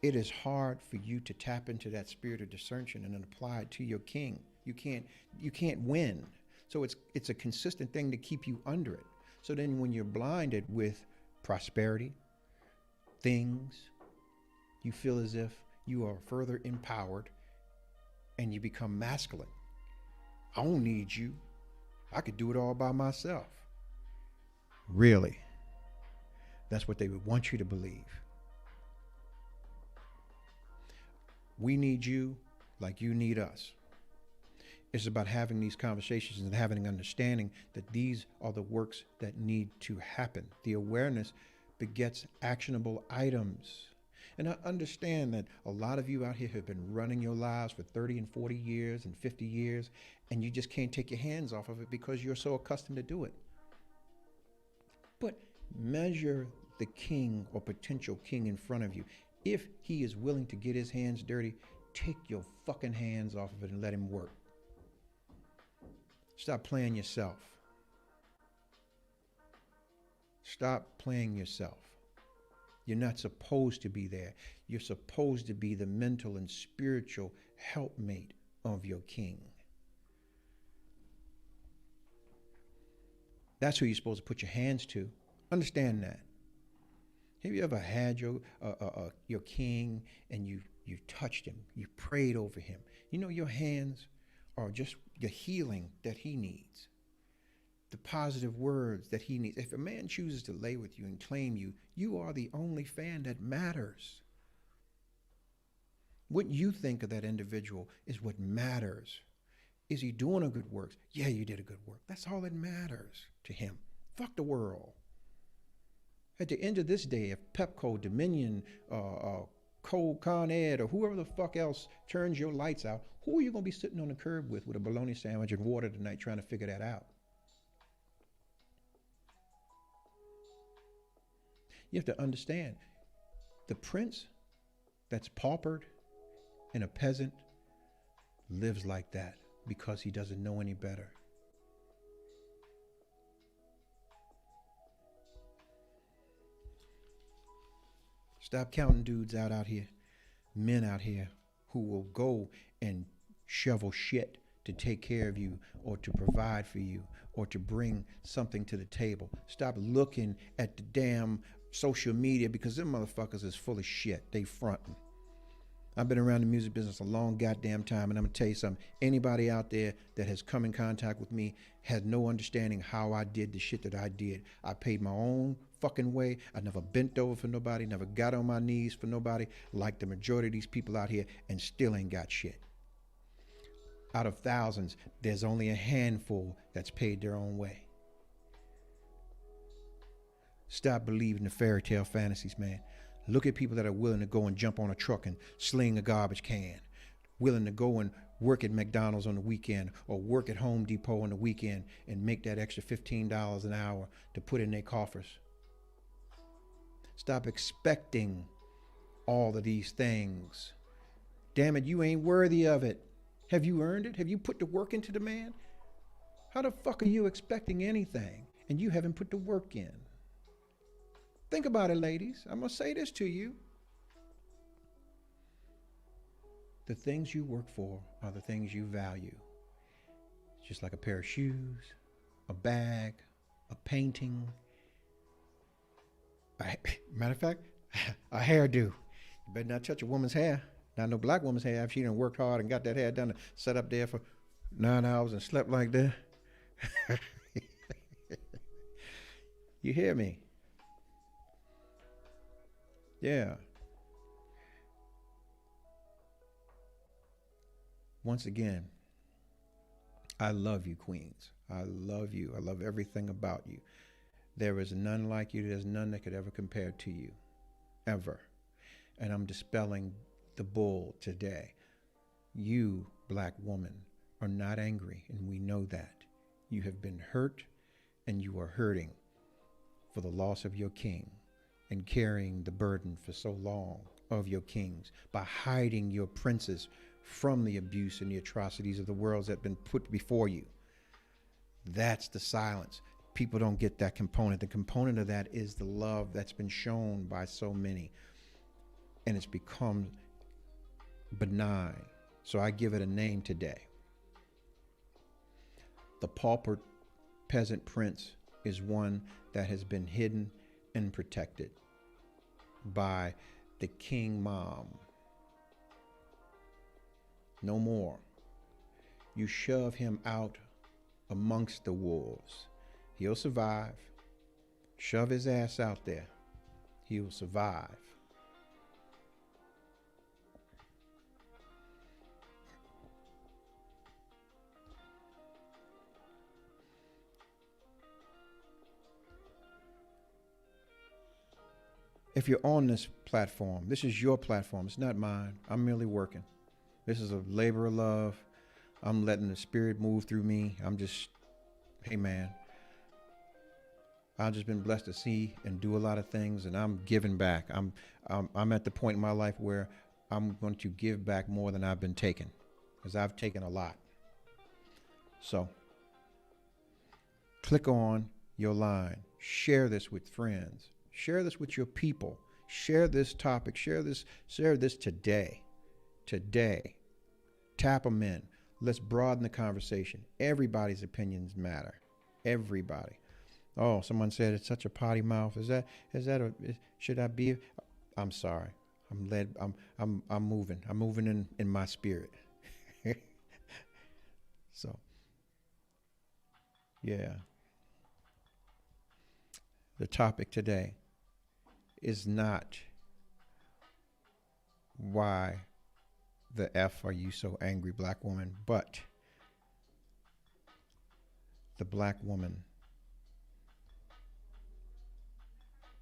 it is hard for you to tap into that spirit of dissension and then apply it to your king. You can't win. So it's a consistent thing to keep you under it. So then when you're blinded with prosperity, things, you feel as if you are further empowered and you become masculine. I don't need you. I could do it all by myself. Really? That's what they would want you to believe. We need you like you need us. It's about having these conversations and having an understanding that these are the works that need to happen. The awareness begets actionable items. And I understand that a lot of you out here have been running your lives for 30 and 40 years and 50 years, and you just can't take your hands off of it because you're so accustomed to do it. But measure the king or potential king in front of you. If he is willing to get his hands dirty, take your fucking hands off of it and let him work. Stop playing yourself. Stop playing yourself. You're not supposed to be there. You're supposed to be the mental and spiritual helpmate of your king. That's who you're supposed to put your hands to. Understand that. Have you ever had your king and you touched him, you prayed over him? You know, your hands are just the healing that he needs, the positive words that he needs. If a man chooses to lay with you and claim you, you are the only fan that matters. What you think of that individual is what matters. Is he doing a good work? Yeah, you did a good work. That's all that matters to him. Fuck the world. At the end of this day, if Pepco, Dominion, Con Ed, or whoever the fuck else turns your lights out, who are you going to be sitting on the curb with a bologna sandwich and water tonight trying to figure that out? You have to understand, the prince that's paupered and a peasant lives like that because he doesn't know any better. Stop counting dudes out here, men out here who will go and shovel shit to take care of you or to provide for you or to bring something to the table. Stop looking at the damn social media because them motherfuckers is full of shit. They fronting. I've been around the music business a long goddamn time, and I'm gonna tell you something. Anybody out there that has come in contact with me has no understanding how I did the shit that I did. I paid my own fucking way. I never bent over for nobody, never got on my knees for nobody, like the majority of these people out here, and still ain't got shit. Out of thousands, there's only a handful that's paid their own way. Stop believing the fairy tale fantasies, man. Look at people that are willing to go and jump on a truck and sling a garbage can, willing to go and work at McDonald's on the weekend or work at Home Depot on the weekend and make that extra $15 an hour to put in their coffers. Stop expecting all of these things. Damn it, you ain't worthy of it. Have you earned it? Have you put the work into the man? How the fuck are you expecting anything and you haven't put the work in? Think about it, ladies. I'm going to say this to you. The things you work for are the things you value. It's just like a pair of shoes, a bag, a painting. Matter of fact, a hairdo. You better not touch a woman's hair. Not no black woman's hair if she done worked hard and got that hair done and sat up there for 9 hours and slept like that. You hear me? Yeah. Once again, I love you, queens. I love you. I love everything about you. There is none like you. There's none that could ever compare to you, ever. And I'm dispelling the bull today. You, black woman, are not angry, and we know that. You have been hurt, and you are hurting for the loss of your king and carrying the burden for so long of your kings, by hiding your princes from the abuse and the atrocities of the worlds that have been put before you. That's the silence. People don't get that component. The component of that is the love that's been shown by so many, and it's become benign. So I give it a name today. The pauper peasant prince is one that has been hidden and protected by the king mom. No more. You shove him out amongst the wolves. He'll survive. Shove his ass out there. He'll survive. If you're on this platform, this is your platform. It's not mine. I'm merely working. This is a labor of love. I'm letting the spirit move through me. I'm just, hey man, I've just been blessed to see and do a lot of things, and I'm giving back. I'm at the point in my life where I'm going to give back more than I've been taking, because I've taken a lot. So click on your line, share this with friends, share this with your people, share this topic, share this today. Tap them in. Let's broaden the conversation. Everybody's opinions matter. Everybody. Oh, someone said it's such a potty mouth. Should I be? I'm sorry. I'm moving. I'm moving in my spirit. So, yeah. The topic today is not why the F are you so angry, black woman, but the black woman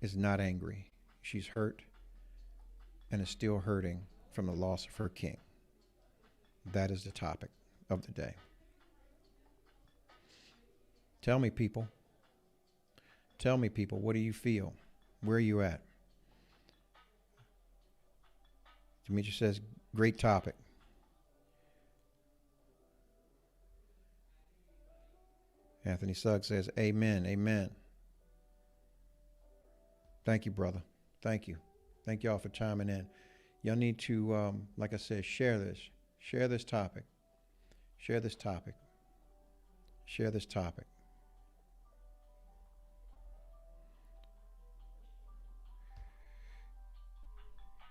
is not angry. She's hurt and is still hurting from the loss of her king. That is the topic of the day. Tell me, people. Tell me, people, what do you feel? Where are you at? Demetria says, great topic. Anthony Suggs says, amen, amen. Thank you, brother. Thank you. Thank y'all for chiming in. Y'all need to, like I said, share this. Share this topic. Share this topic. Share this topic.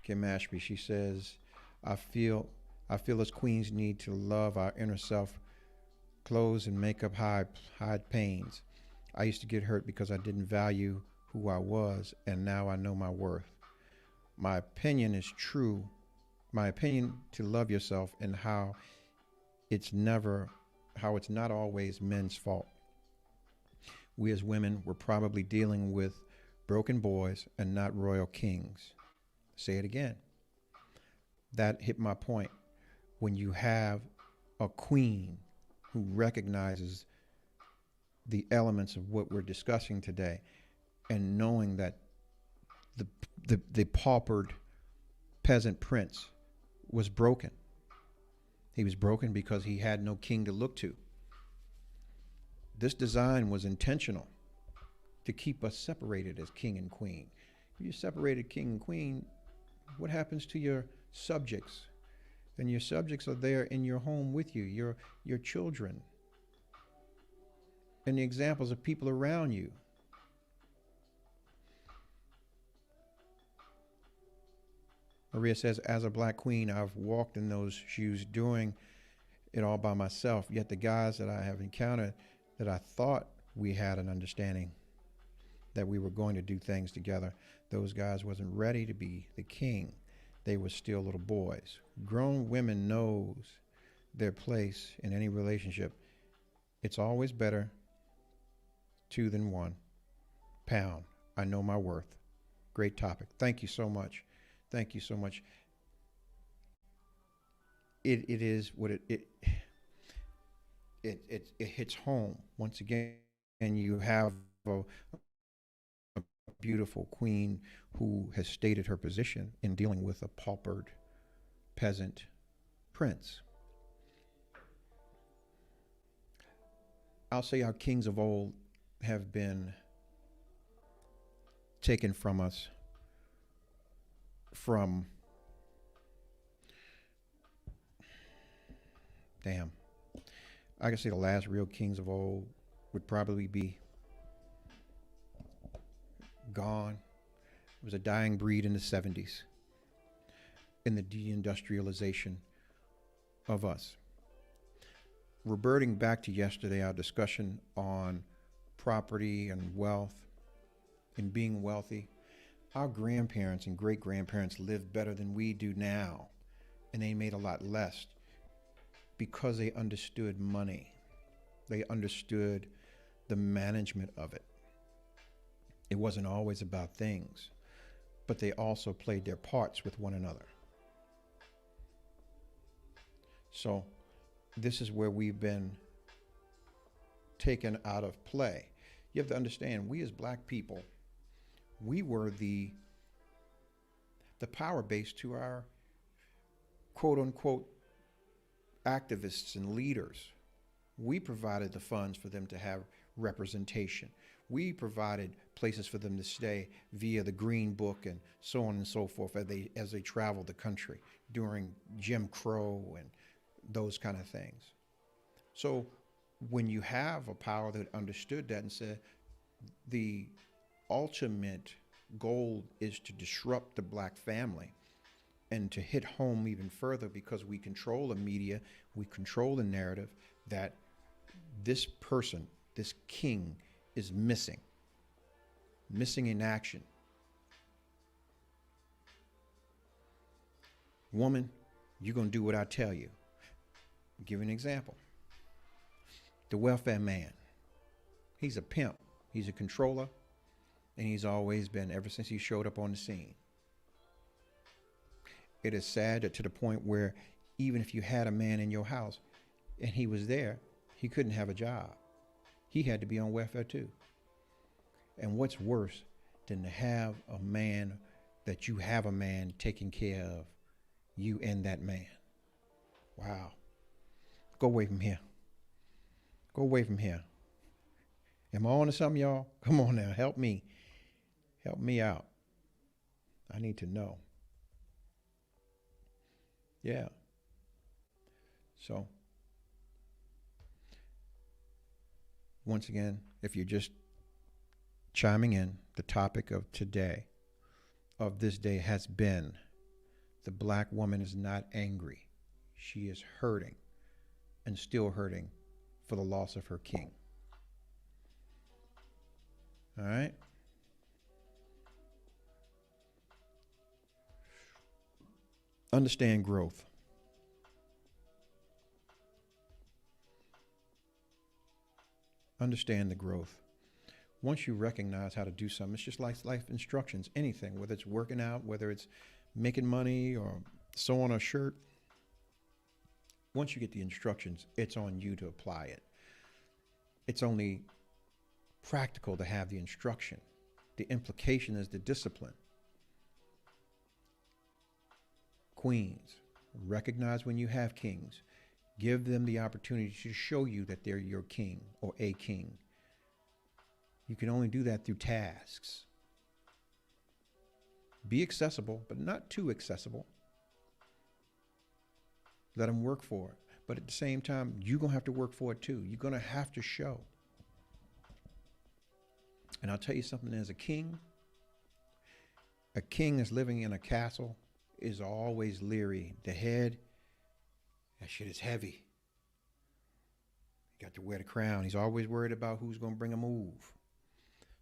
Kim Ashby, she says, I feel as queens need to love our inner self, clothes and makeup hide pains. I used to get hurt because I didn't value who I was, and now I know my worth. My opinion is true. My opinion to love yourself and how it's not always men's fault. We as women were probably dealing with broken boys and not royal kings. Say it again. That hit my point. When you have a queen who recognizes the elements of what we're discussing today, and knowing that the paupered peasant prince was broken. He was broken because he had no king to look to. This design was intentional to keep us separated as king and queen. If you're separated king and queen, what happens to your subjects? And your subjects are there in your home with you, your children, and the examples of people around you. Maria says, as a black queen, I've walked in those shoes doing it all by myself. Yet the guys that I have encountered, that I thought we had an understanding that we were going to do things together, those guys wasn't ready to be the king. They were still little boys. Grown women knows their place in any relationship. It's always better two than one. Pound. I know my worth. Great topic. Thank you so much. Thank you so much. It is what it hits home once again, and you have a beautiful queen who has stated her position in dealing with a paupered peasant prince. I'll say our kings of old have been taken from us from, damn, I can say the last real kings of old would probably be gone. It was a dying breed in the 70s, in the deindustrialization of us. Reverting back to yesterday, our discussion on property and wealth and being wealthy, our grandparents and great-grandparents lived better than we do now, and they made a lot less because they understood money. They understood the management of it. It wasn't always about things, but they also played their parts with one another. So this is where we've been taken out of play. You have to understand, we as black people, we were the power base to our quote unquote activists and leaders. We provided the funds for them to have representation. We provided places for them to stay via the Green Book and so on and so forth as they traveled the country during Jim Crow and those kind of things. So when you have a power that understood that and said the ultimate goal is to disrupt the black family and to hit home even further, because we control the media, we control the narrative, that this person, this king, is missing in action. Woman, you're going to do what I tell you. I'll give you an example. The welfare man. He's a pimp. He's a controller. And he's always been, ever since he showed up on the scene. It is sad that to the point where even if you had a man in your house and he was there, he couldn't have a job. He had to be on welfare too. And what's worse than to have a man that you have a man taking care of you and that man? Wow. Go away from here. Go away from here. Am I on to something, y'all? Come on now, help me. Help me out. I need to know. Yeah. So, once again, if you're just chiming in, the topic of today, of this day, has been the black woman is not angry. She is hurting, and still hurting, for the loss of her king. All right? Understand growth. Understand the growth. Once you recognize how to do something, it's just like life instructions, anything, whether it's working out, whether it's making money or sewing a shirt. Once you get the instructions, it's on you to apply it. It's only practical to have the instruction. The implication is the discipline. Queens, recognize when you have kings. Give them the opportunity to show you that they're your king or a king. You can only do that through tasks. Be accessible, but not too accessible. Let them work for it. But at the same time, you're going to have to work for it too. You're going to have to show. And I'll tell you something, as a king that's living in a castle is always leery. The head, that shit is heavy. You got to wear the crown. He's always worried about who's going to bring a move.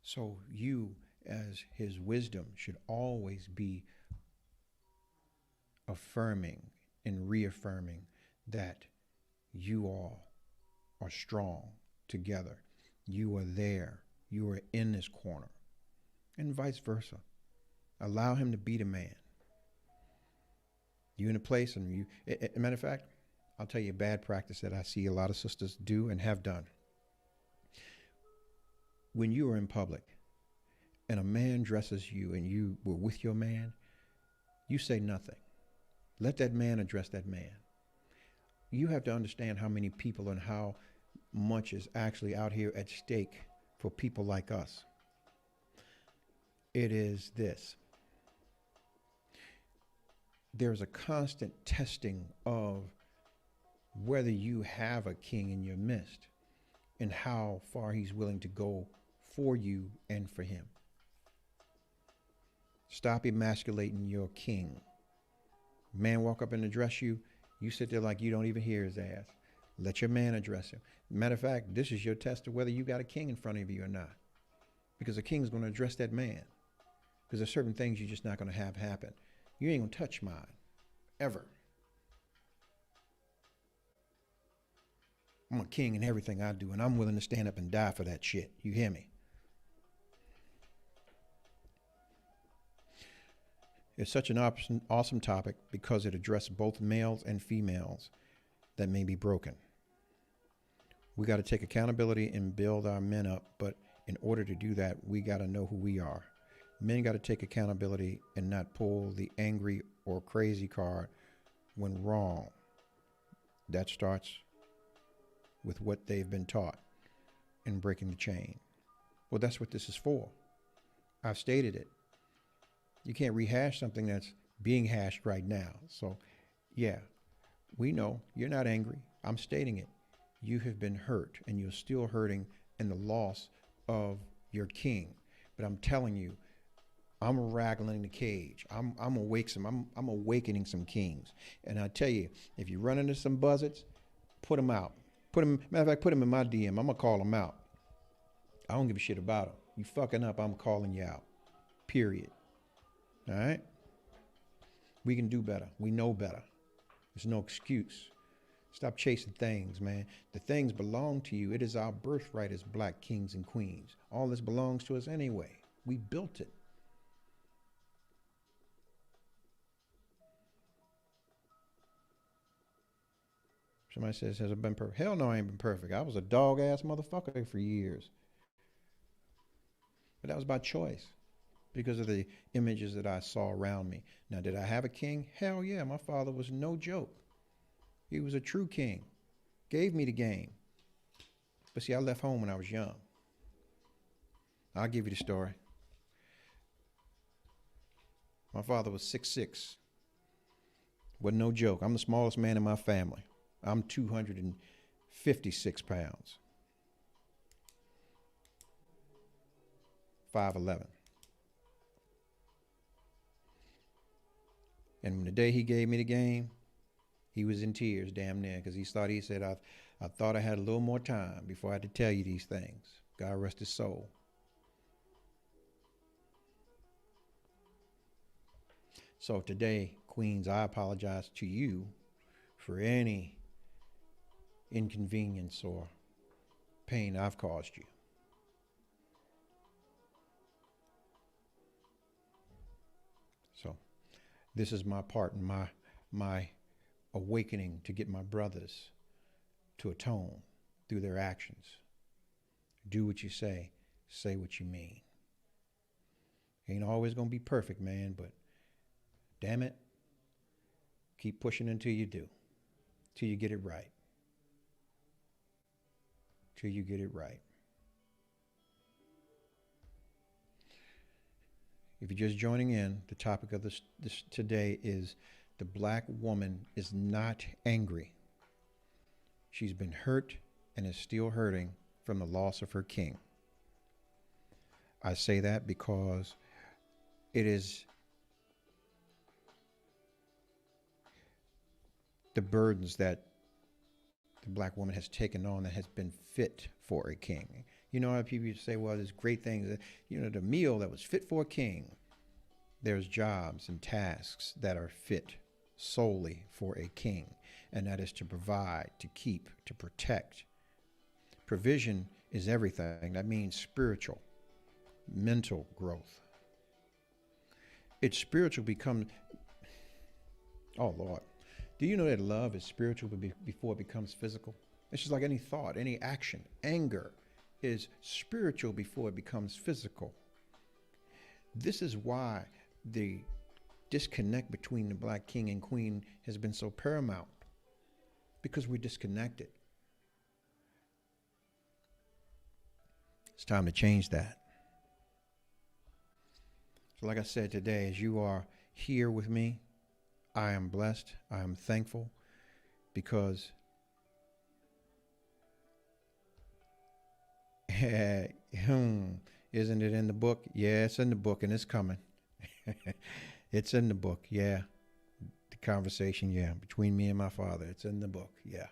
So you, as his wisdom, should always be affirming and reaffirming that you all are strong together. You are there. You are in this corner. And vice versa. Allow him to be the man. You in a place, and you, as a matter of fact, I'll tell you a bad practice that I see a lot of sisters do and have done. When you are in public and a man dresses you and you were with your man, you say nothing. Let that man address that man. You have to understand how many people and how much is actually out here at stake for people like us. It is this. There's a constant testing of whether you have a king in your midst and how far he's willing to go for you and for him. Stop emasculating your king. Man walk up and address you, you sit there like you don't even hear his ass. Let your man address him. Matter of fact, this is your test of whether you got a king in front of you or not. Because a king's going to address that man. Because there's certain things you're just not going to have happen. You ain't going to touch mine. Ever. I'm a king in everything I do, and I'm willing to stand up and die for that shit. You hear me? It's such an awesome topic because it addresses both males and females that may be broken. We got to take accountability and build our men up, but in order to do that, we got to know who we are. Men got to take accountability and not pull the angry or crazy card when wrong. That starts with what they've been taught and breaking the chain. Well, that's what this is for. I've stated it. You can't rehash something that's being hashed right now. So, yeah, we know you're not angry. I'm stating it. You have been hurt, and you're still hurting in the loss of your king. But I'm telling you, I'm rattling the cage. I'm awakening some kings. And I tell you, if you run into some buzzards, put them out. Matter of fact, put them in my DM. I'm gonna call them out. I don't give a shit about them. You fucking up, I'm calling you out. Period. All right? We can do better. We know better. There's no excuse. Stop chasing things, man. The things belong to you. It is our birthright as black kings and queens. All this belongs to us anyway. We built it. Somebody says, has it been perfect? Hell no, I ain't been perfect. I was a dog-ass motherfucker for years. But that was by choice because of the images that I saw around me. Now, did I have a king? Hell yeah, my father was no joke. He was a true king. Gave me the game. But see, I left home when I was young. I'll give you the story. My father was 6'6". Wasn't no joke. I'm the smallest man in my family. I'm 256 pounds. 5'11". And the day he gave me the game, he was in tears damn near because he said, I thought I had a little more time before I had to tell you these things. God rest his soul. So today, Queens, I apologize to you for any inconvenience or pain I've caused you. So this is my part in my awakening to get my brothers to atone through their actions. Do what you say what you mean. Ain't always gonna be perfect, man, but damn it, keep pushing until you do, till you get it right. Till you get it right. If you're just joining in, the topic of this today is the black woman is not angry. She's been hurt and is still hurting from the loss of her king. I say that because it is the burdens that the black woman has taken on that has been fit for a king. You know how people say, well, there's great things, the meal that was fit for a king. There's jobs and tasks that are fit solely for a king, and that is to provide, to keep, to protect. Provision is everything. That means spiritual, mental growth. It's spiritual oh Lord. Do you know that love is spiritual before it becomes physical? It's just like any thought, any action. Anger is spiritual before it becomes physical. This is why the disconnect between the black king and queen has been so paramount, because we're disconnected. It's time to change that. So like I said today, as you are here with me, I am blessed. I am thankful, because isn't it in the book? Yeah, it's in the book, and it's coming. It's in the book. Yeah. The conversation. Yeah. Between me and my father. It's in the book. Yeah.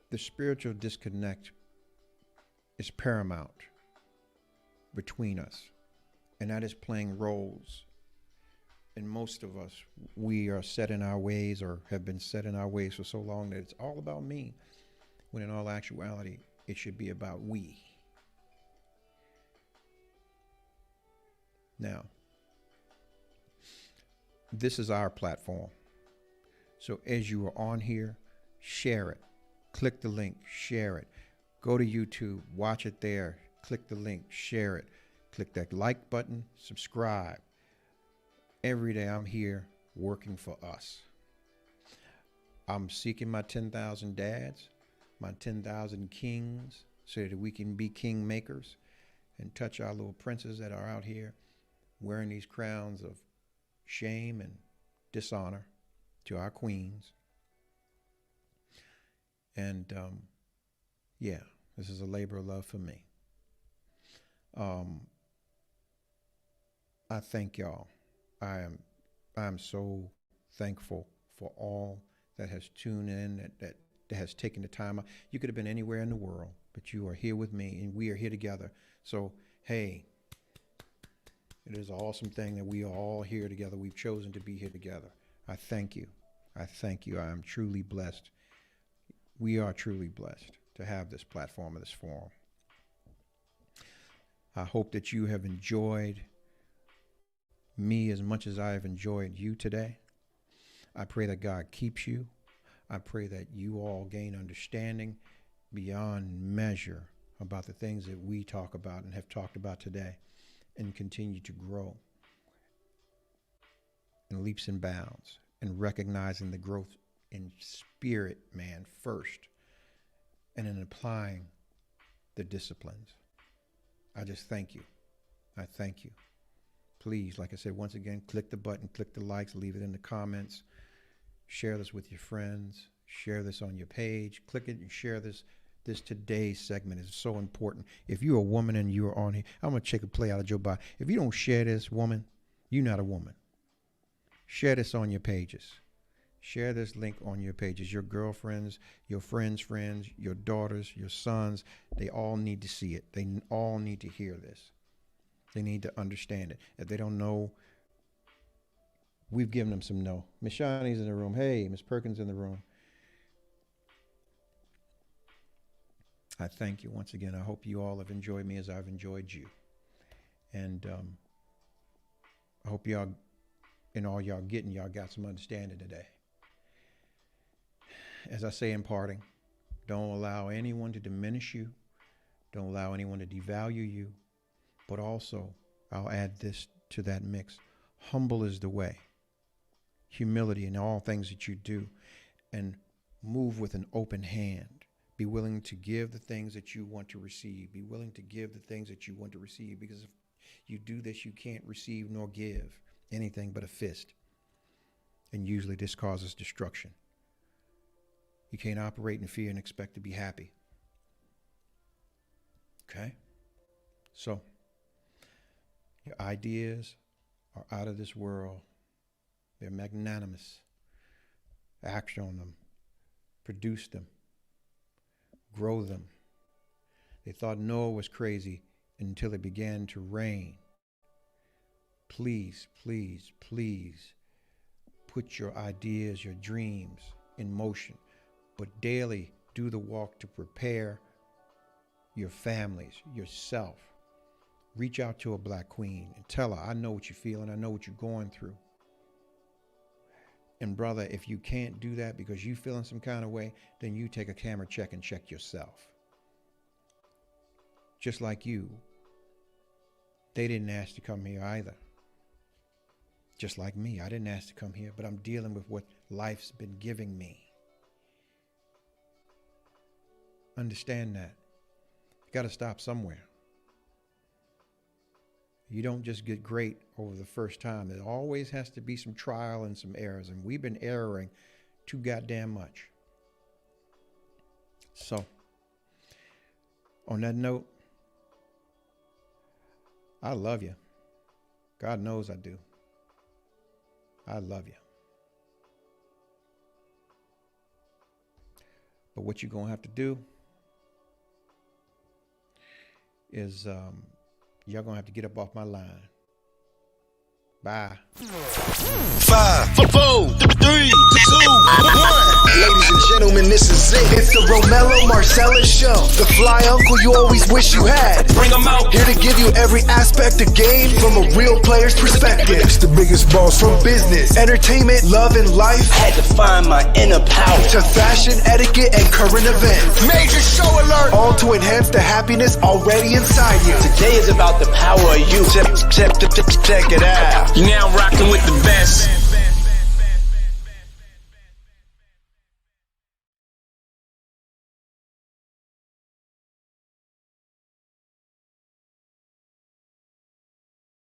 The spiritual disconnect is paramount between us, and that is playing roles. And most of us, we are set in our ways, or have been set in our ways for so long, that it's all about me, when in all actuality, it should be about we. Now, this is our platform. So as you are on here, share it. Click the link, share it. Go to YouTube, watch it there. Click the link, share it. Click that like button, subscribe. Every day I'm here working for us. I'm seeking my 10,000 dads, my 10,000 kings, so that we can be king makers and touch our little princes that are out here wearing these crowns of shame and dishonor to our queens. And yeah, this is a labor of love for me. I thank y'all. I'm so thankful for all that has tuned in, that has taken the time. You could have been anywhere in the world, but you are here with me, and we are here together. So, hey, it is an awesome thing that we are all here together. We've chosen to be here together. I thank you. I thank you. I am truly blessed. We are truly blessed to have this platform and this forum. I hope that you have enjoyed me as much as I have enjoyed you today. I pray that God keeps you. I pray that you all gain understanding beyond measure about the things that we talk about and have talked about today, and continue to grow in leaps and bounds, and recognizing the growth in spirit, man, first, and in applying the disciplines. I just thank you. I thank you. Please, like I said, once again, click the button, click the likes, leave it in the comments, share this with your friends, share this on your page, click it and share this. This today's segment is so important. If you're a woman and you're on here, I'm going to check a play out of Joe Biden. If you don't share this, woman, you're not a woman. Share this on your pages. Share this link on your pages. Your girlfriends, your friends' friends, your daughters, your sons, they all need to see it. They all need to hear this. They need to understand it. If they don't know, we've given them some know. Miss Shawnee's in the room. Hey, Miss Perkins in the room. I thank you once again. I hope you all have enjoyed me as I've enjoyed you. And I hope y'all, in all y'all getting, y'all got some understanding today. As I say in parting, don't allow anyone to diminish you. Don't allow anyone to devalue you. But also, I'll add this to that mix. Humble is the way. Humility in all things that you do. And move with an open hand. Be willing to give the things that you want to receive. Be willing to give the things that you want to receive. Because if you do this, you can't receive nor give anything but a fist. And usually this causes destruction. You can't operate in fear and expect to be happy. Okay? So, your ideas are out of this world. They're magnanimous. Act on them. Produce them. Grow them. They thought Noah was crazy until it began to rain. Please, please, please put your ideas, your dreams in motion. But daily do the walk to prepare your families, yourself. Reach out to a black queen and tell her, I know what you're feeling. I know what you're going through. And brother, if you can't do that because you feeling some kind of way, then you take a camera check and check yourself. Just like you, they didn't ask to come here either. Just like me, I didn't ask to come here, but I'm dealing with what life's been giving me. Understand that. You got to stop somewhere. You don't just get great over the first time. There always has to be some trial and some errors, and we've been erroring too goddamn much. So, on that note, I love you. God knows I do. I love you. But what you're going to have to do is y'all going to have to get up off my line. Bye. 5, 4, 3, 2, 1. Ladies and gentlemen, this is it. It's the Romello Marcellus Show. The fly uncle you always wish you had. Bring 'em out. Here to give you every aspect of game from a real player's perspective. It's the biggest boss from business, entertainment, love, and life. Had to find my inner power. To fashion, etiquette, and current events. Major show alert. All to enhance the happiness already inside you. Today is about the power of you. Check it out. You're now rocking with the best.